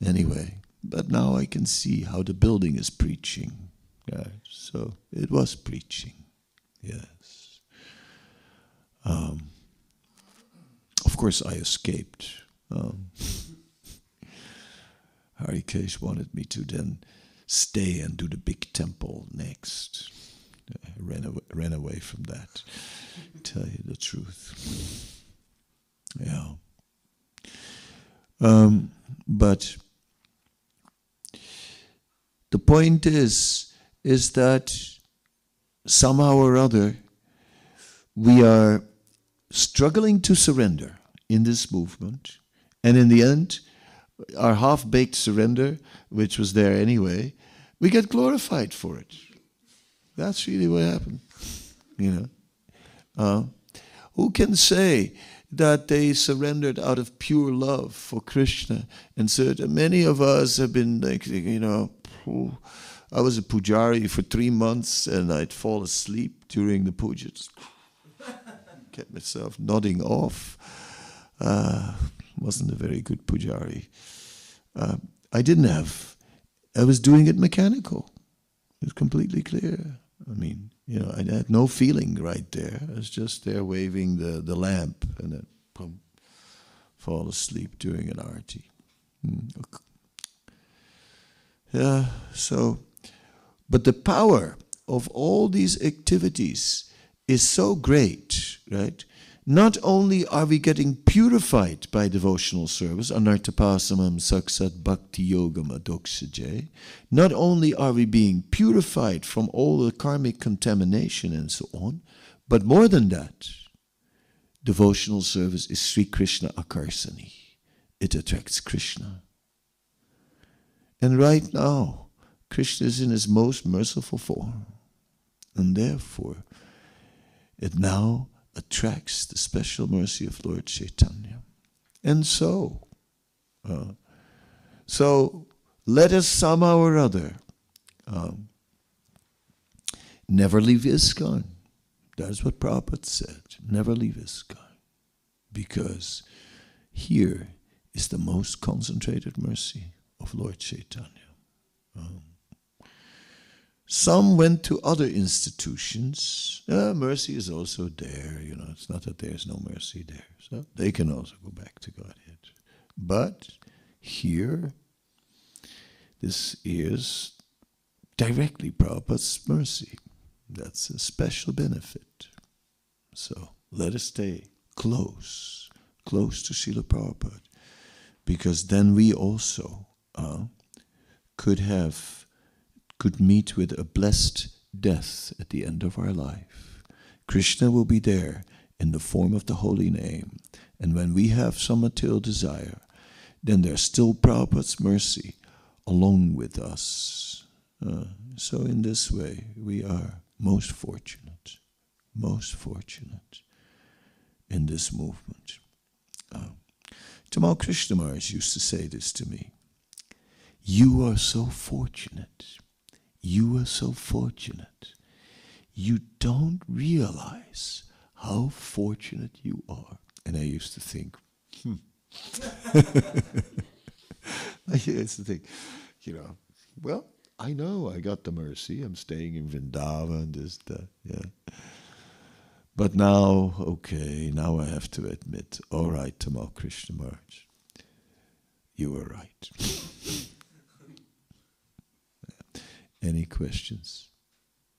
Anyway, but now I can see how the building is preaching. Right? So it was preaching, yes. Of course, I escaped. Harikesh wanted me to then stay and do the big temple next. I ran away from that, tell you the truth. Yeah. But the point is that somehow or other we are struggling to surrender in this movement, and in the end, our half-baked surrender, which was there anyway, we get glorified for it. That's really what happened, Who can say that they surrendered out of pure love for Krishna. And so many of us have been like, I was a pujari for 3 months and I'd fall asleep during the puja. Just kept myself nodding off. Wasn't a very good pujari. I was doing it mechanical. It was completely clear. I mean, I had no feeling right there. I was just there waving the lamp and then boom, fall asleep during an arati. Yeah, but the power of all these activities is so great, right? Not only are we getting purified by devotional service, anartapasamam saksat bhakti yogam adoksaje, not only are we being purified from all the karmic contamination and so on, but more than that, devotional service is Sri Krishna Akarsani. It attracts Krishna. And right now, Krishna is in his most merciful form. And therefore, it now attracts the special mercy of Lord Chaitanya. And so let us somehow or other never leave ISKCON. That's what Prabhupada said. Never leave ISKCON. Because here is the most concentrated mercy of Lord Chaitanya. Some went to other institutions. Mercy is also there. It's not that there's no mercy there. So they can also go back to Godhead. But here, this is directly Prabhupada's mercy. That's a special benefit. So let us stay close to Srila Prabhupada. Because then we also could meet with a blessed death at the end of our life. Krishna will be there in the form of the holy name. And when we have some material desire, then there's still Prabhupada's mercy along with us. So in this way, we are most fortunate in this movement. Tamal Krishna Maharaj used to say this to me. You are so fortunate. You are so fortunate. You don't realize how fortunate you are. And I used to think, I used to think, well, I know I got the mercy. I'm staying in Vrindavan, this, that, yeah. But now, now I have to admit, all right, Tamal Krishna Maharaj, you were right. Any questions?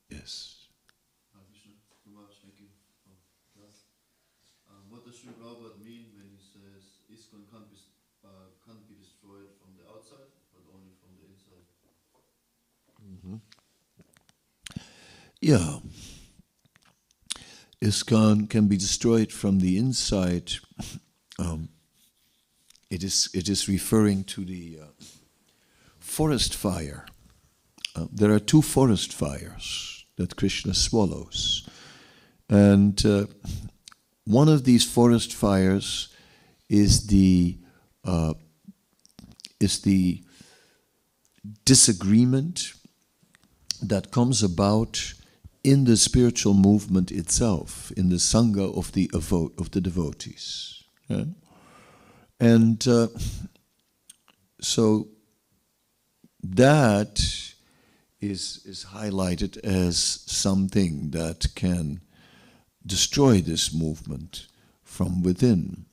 Yes. Thank you for class. What does Sri Prabhupada mean when he says ISKCON can't be destroyed from the outside, but only from the inside? Yeah. ISKCON can be destroyed from the inside. It is referring to the forest fire. There are 2 forest fires that Krishna swallows. And one of these forest fires is the disagreement that comes about in the spiritual movement itself, in the Sangha of the devotees. Yeah? And so that is highlighted as something that can destroy this movement from within.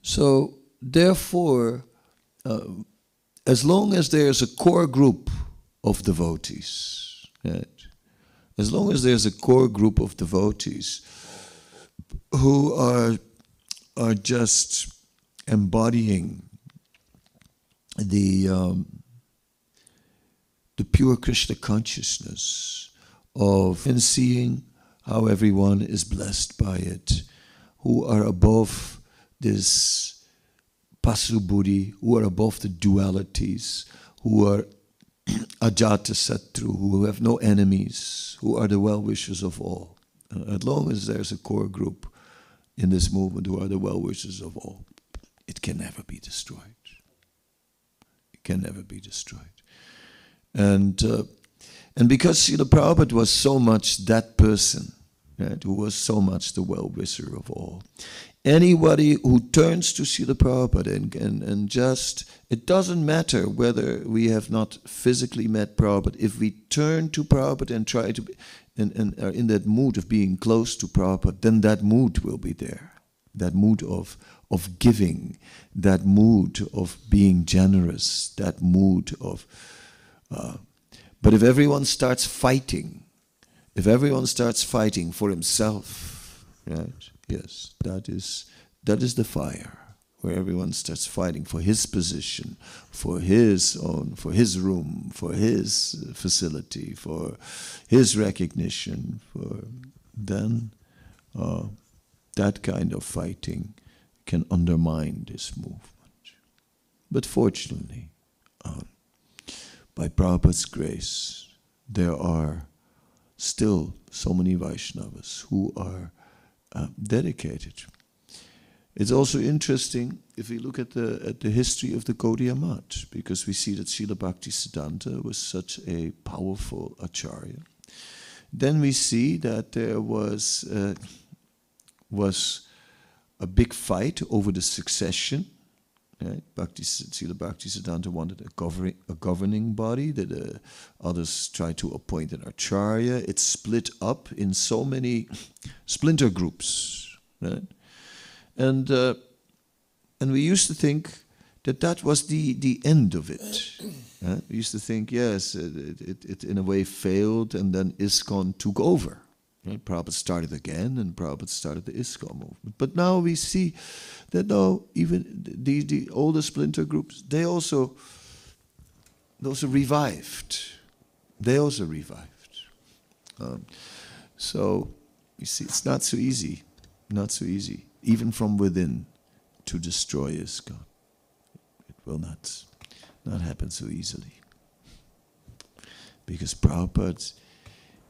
So therefore, as long as there's a core group of devotees, right? As long as there's a core group of devotees who are just embodying the pure Krishna consciousness of and seeing how everyone is blessed by it, who are above this pasu buddhi, who are above the dualities, who are ajata satru, who have no enemies, who are the well-wishers of all. As long as there's a core group, in this movement who are the well-wishers of all. It can never be destroyed. It can never be destroyed. And because Srila Prabhupada was so much that person, right, who was so much the well-wisher of all, anybody who turns to Srila Prabhupada and just, it doesn't matter whether we have not physically met Prabhupada, if we turn to Prabhupada and try to, and are in that mood of being close to Prabhupada, then that mood will be there. That mood of giving, that mood of being generous, that mood of... but if everyone starts fighting for himself, right? Yes, that is the fire, where everyone starts fighting for his position, for his own, for his room, for his facility, for his recognition. Then that kind of fighting can undermine this movement. But fortunately, by Prabhupada's grace, there are still so many Vaishnavas who are dedicated. It's also interesting if we look at the history of the Gaudiya Math, because we see that Srila Bhaktisiddhanta was such a powerful acharya. Then we see that there was a big fight over the succession. Right? Srila Bhaktisiddhanta wanted a governing body, that others tried to appoint an acharya. It split up in so many splinter groups, right? And we used to think that was the end of it. Right? We used to think, yes, it in a way failed, and then ISKCON took over. Right? Prabhupada started again, and Prabhupada started the ISKCON movement. But now we see that no, even the older splinter groups, they also revived. They also revived. So you see, it's not so easy, even from within, to destroy ISKCON. It will not happen so easily, because Prabhupada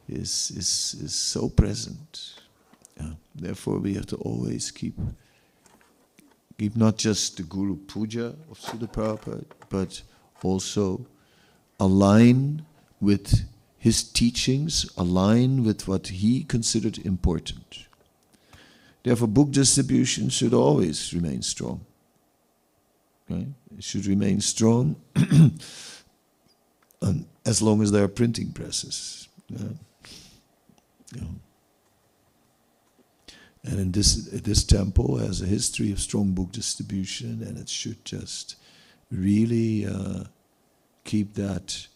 is so present. Therefore, we have to always keep not just the Guru Puja of Srila Prabhupada, but also align with his teachings, align with what he considered important. Therefore, book distribution should always remain strong. Right? It should remain strong as long as there are printing presses. And in this temple has a history of strong book distribution, and it should just really keep that,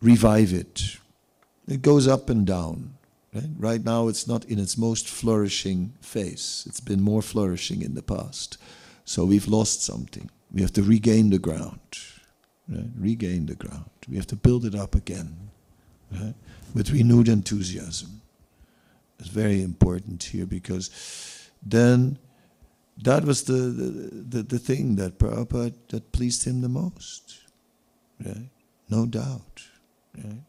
revive it. It goes up and down. Right now it's not in its most flourishing phase. It's been more flourishing in the past. So we've lost something. We have to regain the ground. Right? Regain the ground. We have to build it up again, right? With renewed enthusiasm. It's very important here, because then that was the thing that Prabhupada, that pleased him the most. Right? No doubt. Right?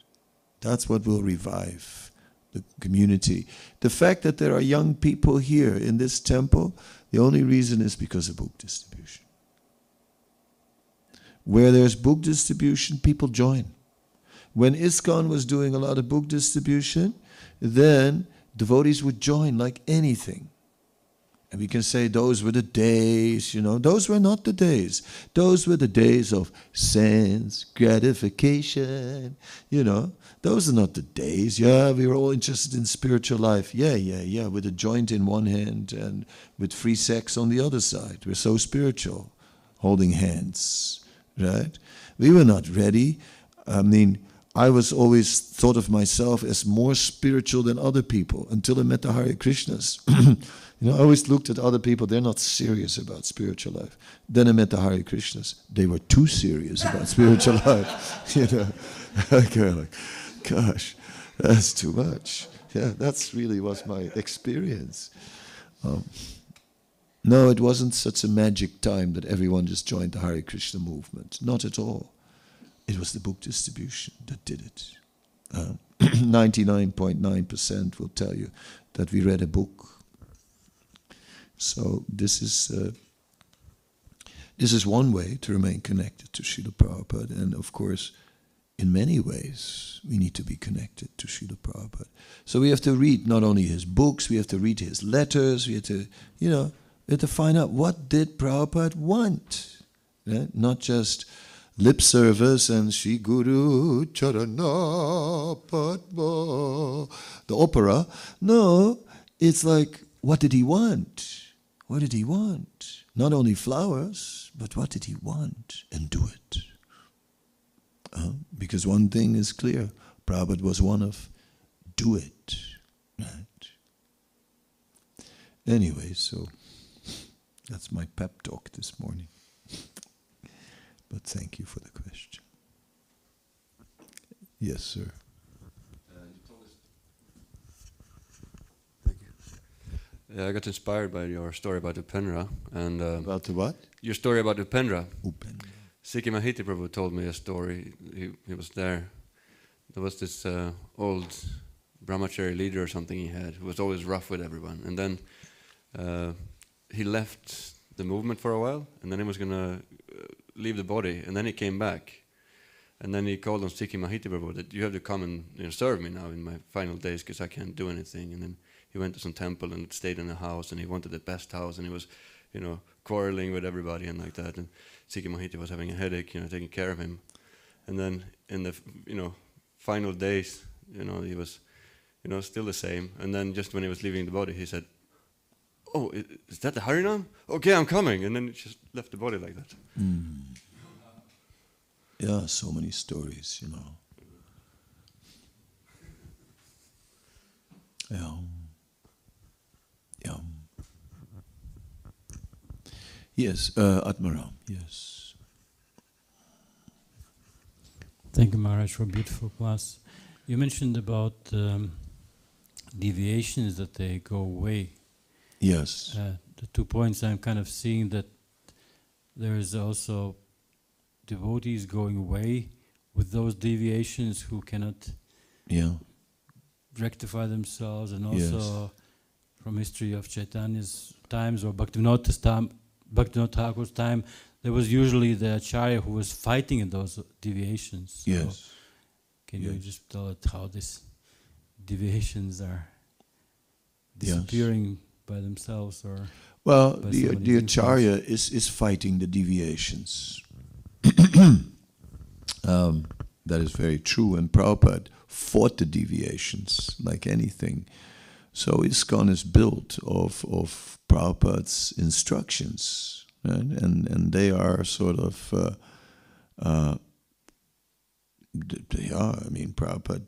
That's what will revive the community. The fact that there are young people here in this temple, the only reason is because of book distribution. Where there's book distribution, people join. When ISKCON was doing a lot of book distribution, then devotees would join like anything. And we can say those were the days, those were not the days. Those were the days of sense gratification, Those are not the days. Yeah, we were all interested in spiritual life. Yeah, with a joint in one hand and with free sex on the other side. We're so spiritual, holding hands, right? We were not ready. I was always thought of myself as more spiritual than other people until I met the Hare Krishnas. I always looked at other people, they're not serious about spiritual life. Then I met the Hare Krishnas. They were too serious about spiritual life. Like, gosh, that's too much. Yeah, that's really was my experience. No, it wasn't such a magic time that everyone just joined the Hare Krishna movement. Not at all. It was the book distribution that did it. 99.9% will tell you that we read a book. So this is one way to remain connected to Srila Prabhupada, and of course, in many ways, we need to be connected to Srila Prabhupada. So we have to read not only his books, we have to read his letters, we have to, we have to find out what did Prabhupada want. Right? Not just lip service and Shri Guru Charana Padma, the opera. No, it's like, what did he want? What did he want? Not only flowers, but what did he want? And do it. Because one thing is clear, Prabhupada was one of do it. Right? Anyway, so that's my pep talk this morning. But thank you for the question. Yes, sir. Thank you. Yeah, I got inspired by your story about Upendra. And About the what? your story about Upendra. Upendra. Sikimahiti Prabhu told me a story. He was there. There was this old brahmachari leader or something he had who was always rough with everyone. And then he left the movement for a while, and then he was going to leave the body, and then he came back. And then he called on Sikimahiti Prabhu that you have to come and serve me now in my final days because I can't do anything. And then he went to some temple and stayed in a house, and he wanted the best house, and he was, quarreling with everybody and like that. And Sikimahiti was having a headache, taking care of him. And then in the, final days, he was, still the same. And then just when he was leaving the body, he said, "Oh, is that the Harinam? Okay, I'm coming." And then he just left the body like that. Mm. Yeah, so many stories, Yeah. Yeah. Yes, Atmaram, yes. Thank you, Maharaj, for a beautiful class. You mentioned about deviations that they go away. Yes. The 2 points I'm kind of seeing that there is also devotees going away with those deviations who cannot rectify themselves, and also from history of Chaitanya's times or Bhaktivinoda Thakur's time, there was usually the acharya who was fighting in those deviations. Yes. So can you just tell it how these deviations are disappearing by themselves, or? Well, the acharya is fighting the deviations. That is very true, and Prabhupada fought the deviations like anything. So ISKCON is built of Prabhupada's instructions, right? And they are sort of, Prabhupada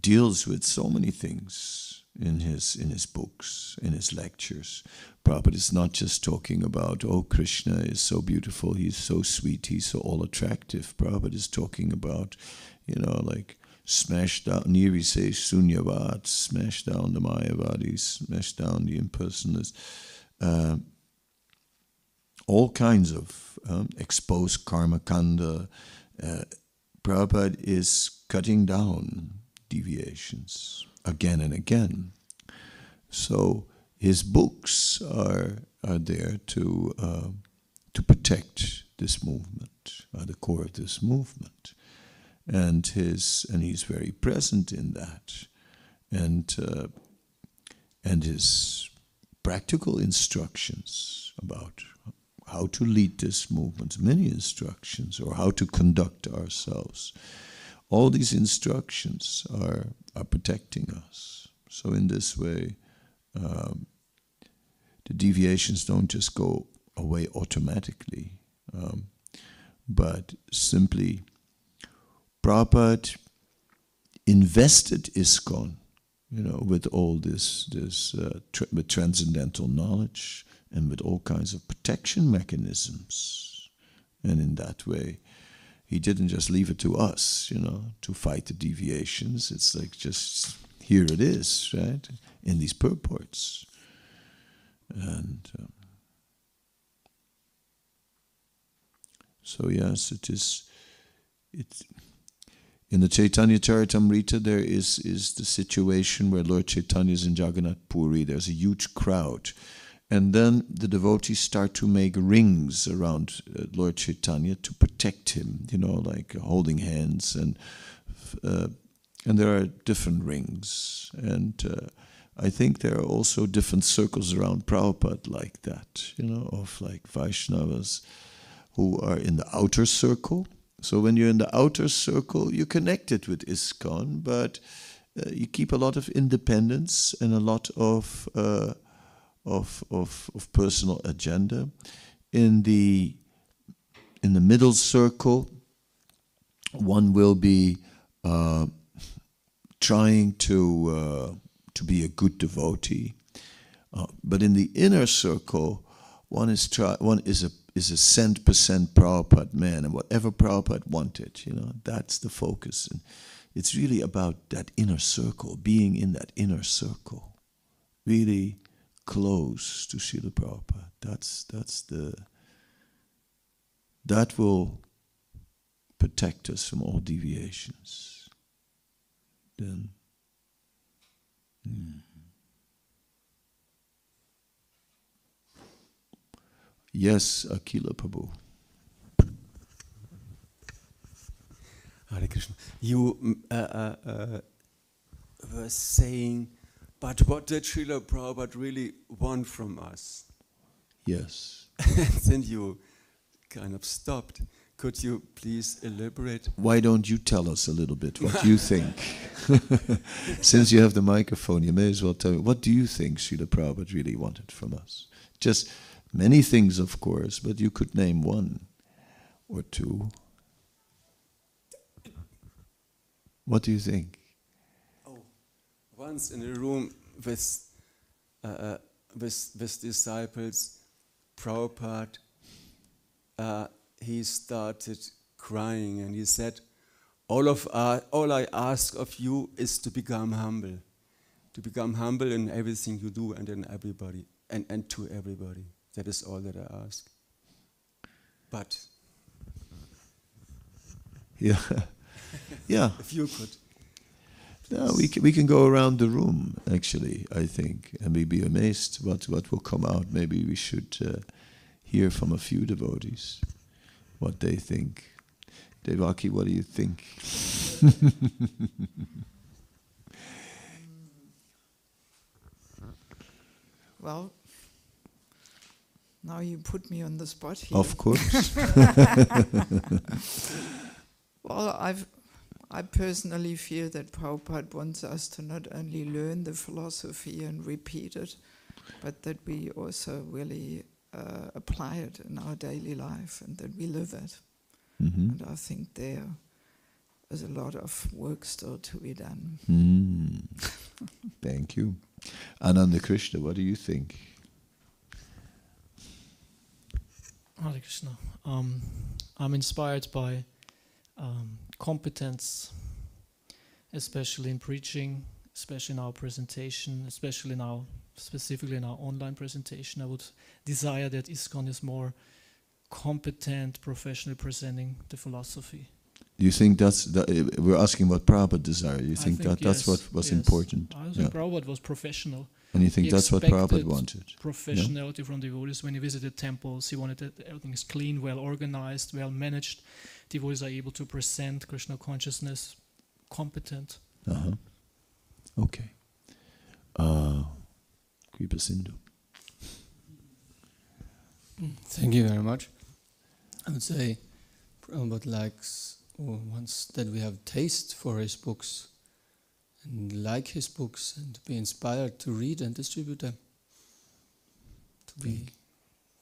deals with so many things in his books, in his lectures. Prabhupada is not just talking about, oh, Krishna is so beautiful, he's so sweet, he's so all attractive. Prabhupada is talking about, like smash down, Niri says Sunyavad, smash down the Mayavadis, smash down the impersonalists, all kinds of exposed karma kanda. Prabhupada is cutting down deviations again and again. So his books are there to protect this movement, are the core of this movement, and he's very present in that, and his practical instructions about how to lead this movement, many instructions, or how to conduct ourselves. All these instructions are protecting us. So in this way, the deviations don't just go away automatically, but simply Prabhupada invested ISKCON, with all this with transcendental knowledge and with all kinds of protection mechanisms. And in that way, he didn't just leave it to us, to fight the deviations. It's like just, here it is, right, in these purports. And so yes, it In the Chaitanya Charitamrita, there is the situation where Lord Chaitanya is in Jagannath Puri. There's a huge crowd. And then the devotees start to make rings around Lord Chaitanya to protect him, like holding hands. And there are different rings. And I think there are also different circles around Prabhupada like that, of like Vaishnavas who are in the outer circle. So when you're in the outer circle, you're connected with ISKCON, but you keep a lot of independence and a lot of personal agenda. In the middle circle, one will be trying to be a good devotee, but in the inner circle, one is a 100% Prabhupada man, and whatever Prabhupada wanted, that's the focus. And it's really about that inner circle, being in that inner circle, really close to Srila Prabhupada. That will protect us from all deviations. Then, Yes, Akila Prabhu. Hare Krishna. You were saying, but what did Srila Prabhupada really want from us? Yes. And then you kind of stopped. Could you please elaborate? Why don't you tell us a little bit what you think? Since you have the microphone, you may as well tell me, what do you think Srila Prabhupada really wanted from us? Just many things, of course, but you could name one or two. What do you think? Once in a room with disciples, Prabhupada, he started crying and he said, all I ask of you is to become humble in everything you do and in everybody and to everybody. That is all that I ask. But yeah. If you could. No, we can go around the room, actually, I think, and we'd be amazed what will come out. Maybe we should hear from a few devotees what they think. Devaki, what do you think? Well, now you put me on the spot here. Of course. Well, I personally feel that Prabhupada wants us to not only learn the philosophy and repeat it, but that we also really apply it in our daily life and that we live it. Mm-hmm. And I think there is a lot of work still to be done. Thank you. Ananda Krishna, what do you think? Hare Krishna. I'm inspired by competence, especially in preaching, especially in our presentation, specifically in our online presentation. I would desire that ISKCON is more competent, professionally presenting the philosophy. Do you think we're asking what Prabhupada desired? You think that's yes, what was yes. important? I think Prabhupada was professional. And you think that's what Prabhupada wanted? Professionality from devotees. When he visited temples, he wanted that everything is clean, well organized, well managed. Devotees are able to present Krishna consciousness competent. Okay. Kripa Sindhu. Thank you very much. I would say Prabhupada likes wants that we have taste for his books and like his books and be inspired to read and distribute them. To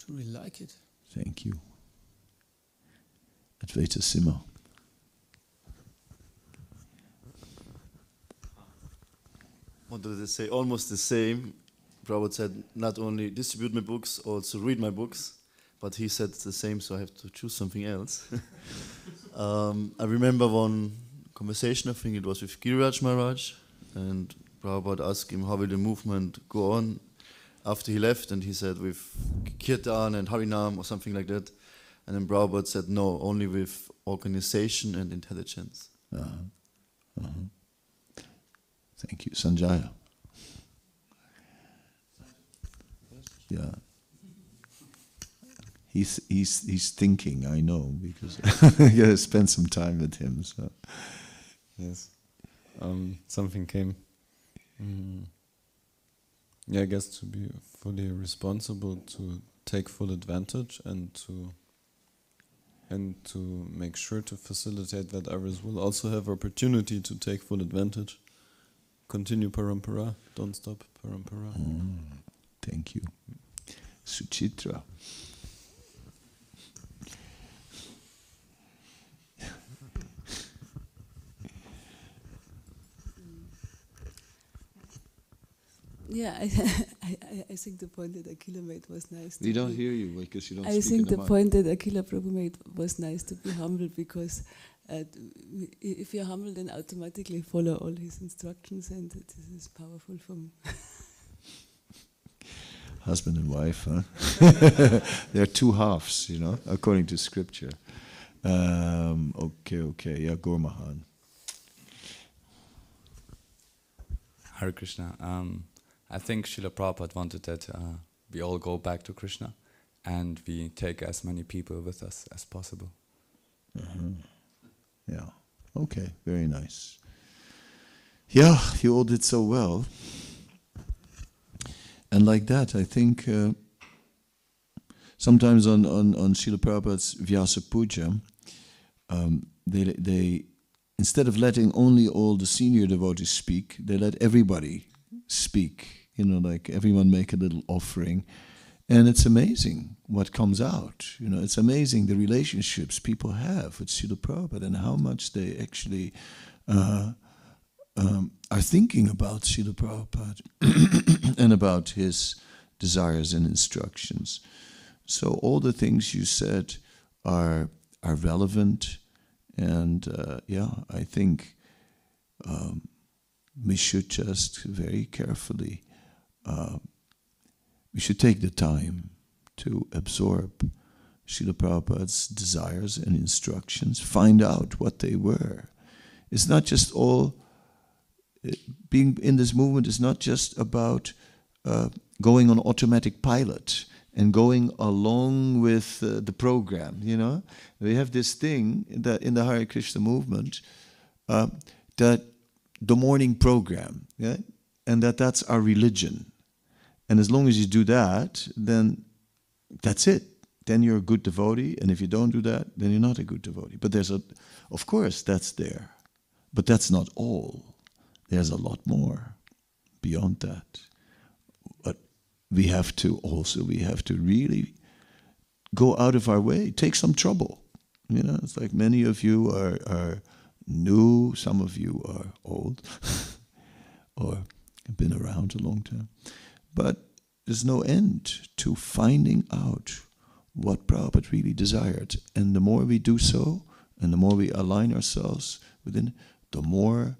really like it. Thank you. Advaita Sima. Wanted to say almost the same. Prabhupada said not only distribute my books, also read my books, but he said the same, so I have to choose something else. I remember one conversation, I think it was with Giriraj Maharaj, and Prabhupada asked him how will the movement go on after he left, and he said with Kirtan and Harinam or something like that. And then Prabhupada said no, only with organization and intelligence. Thank you. Sanjaya. Yeah. He's thinking, I know, because I gotta spend some time with him. So Yes. Something came. Yeah, I guess to be fully responsible, to take full advantage, and to make sure to facilitate that others will also have opportunity to take full advantage. Continue parampara, don't stop parampara. Thank you. Suchitra. Yeah, I think the point that Akila made was nice. We don't hear you because you don't I speak think in the the mic. point that Akila Prabhu made was nice, to be humble, because if you're humble, then automatically follow all his instructions, and this is powerful for me. Husband and wife, huh? There are two halves, according to scripture. Okay. Yeah, Gormahan. Hare Krishna. I think Srila Prabhupada wanted that we all go back to Krishna and we take as many people with us as possible. Yeah. Okay, very nice. Yeah, you all did so well. And like that, I think sometimes on Srila Prabhupada's Vyasa Puja, they instead of letting only all the senior devotees speak, they let everybody speak. Like everyone make a little offering. And it's amazing what comes out. It's amazing the relationships people have with Srila Prabhupada and how much they actually are thinking about Srila Prabhupada and about his desires and instructions. So all the things you said are relevant, and I think we should just very carefully, we should take the time to absorb Srila Prabhupada's desires and instructions, find out what they were. It's not just all, being in this movement is not just about going on automatic pilot and going along with the program, We have this thing that in the Hare Krishna movement, that the morning program, and that's our religion. And as long as you do that, then that's it. Then you're a good devotee, and if you don't do that, then you're not a good devotee. But of course, that's there. But that's not all. There's a lot more beyond that. But we have to really go out of our way, take some trouble. It's like many of you are new, some of you are old, or have been around a long time. But there's no end to finding out what Prabhupada really desired. And the more we do so, and the more we align ourselves within, the more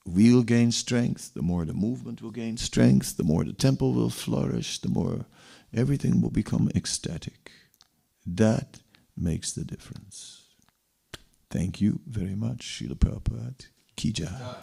we'll gain strength, the more the movement will gain strength, the more the temple will flourish, the more everything will become ecstatic. That makes the difference. Thank you very much, Srila Prabhupada. Ki Jai.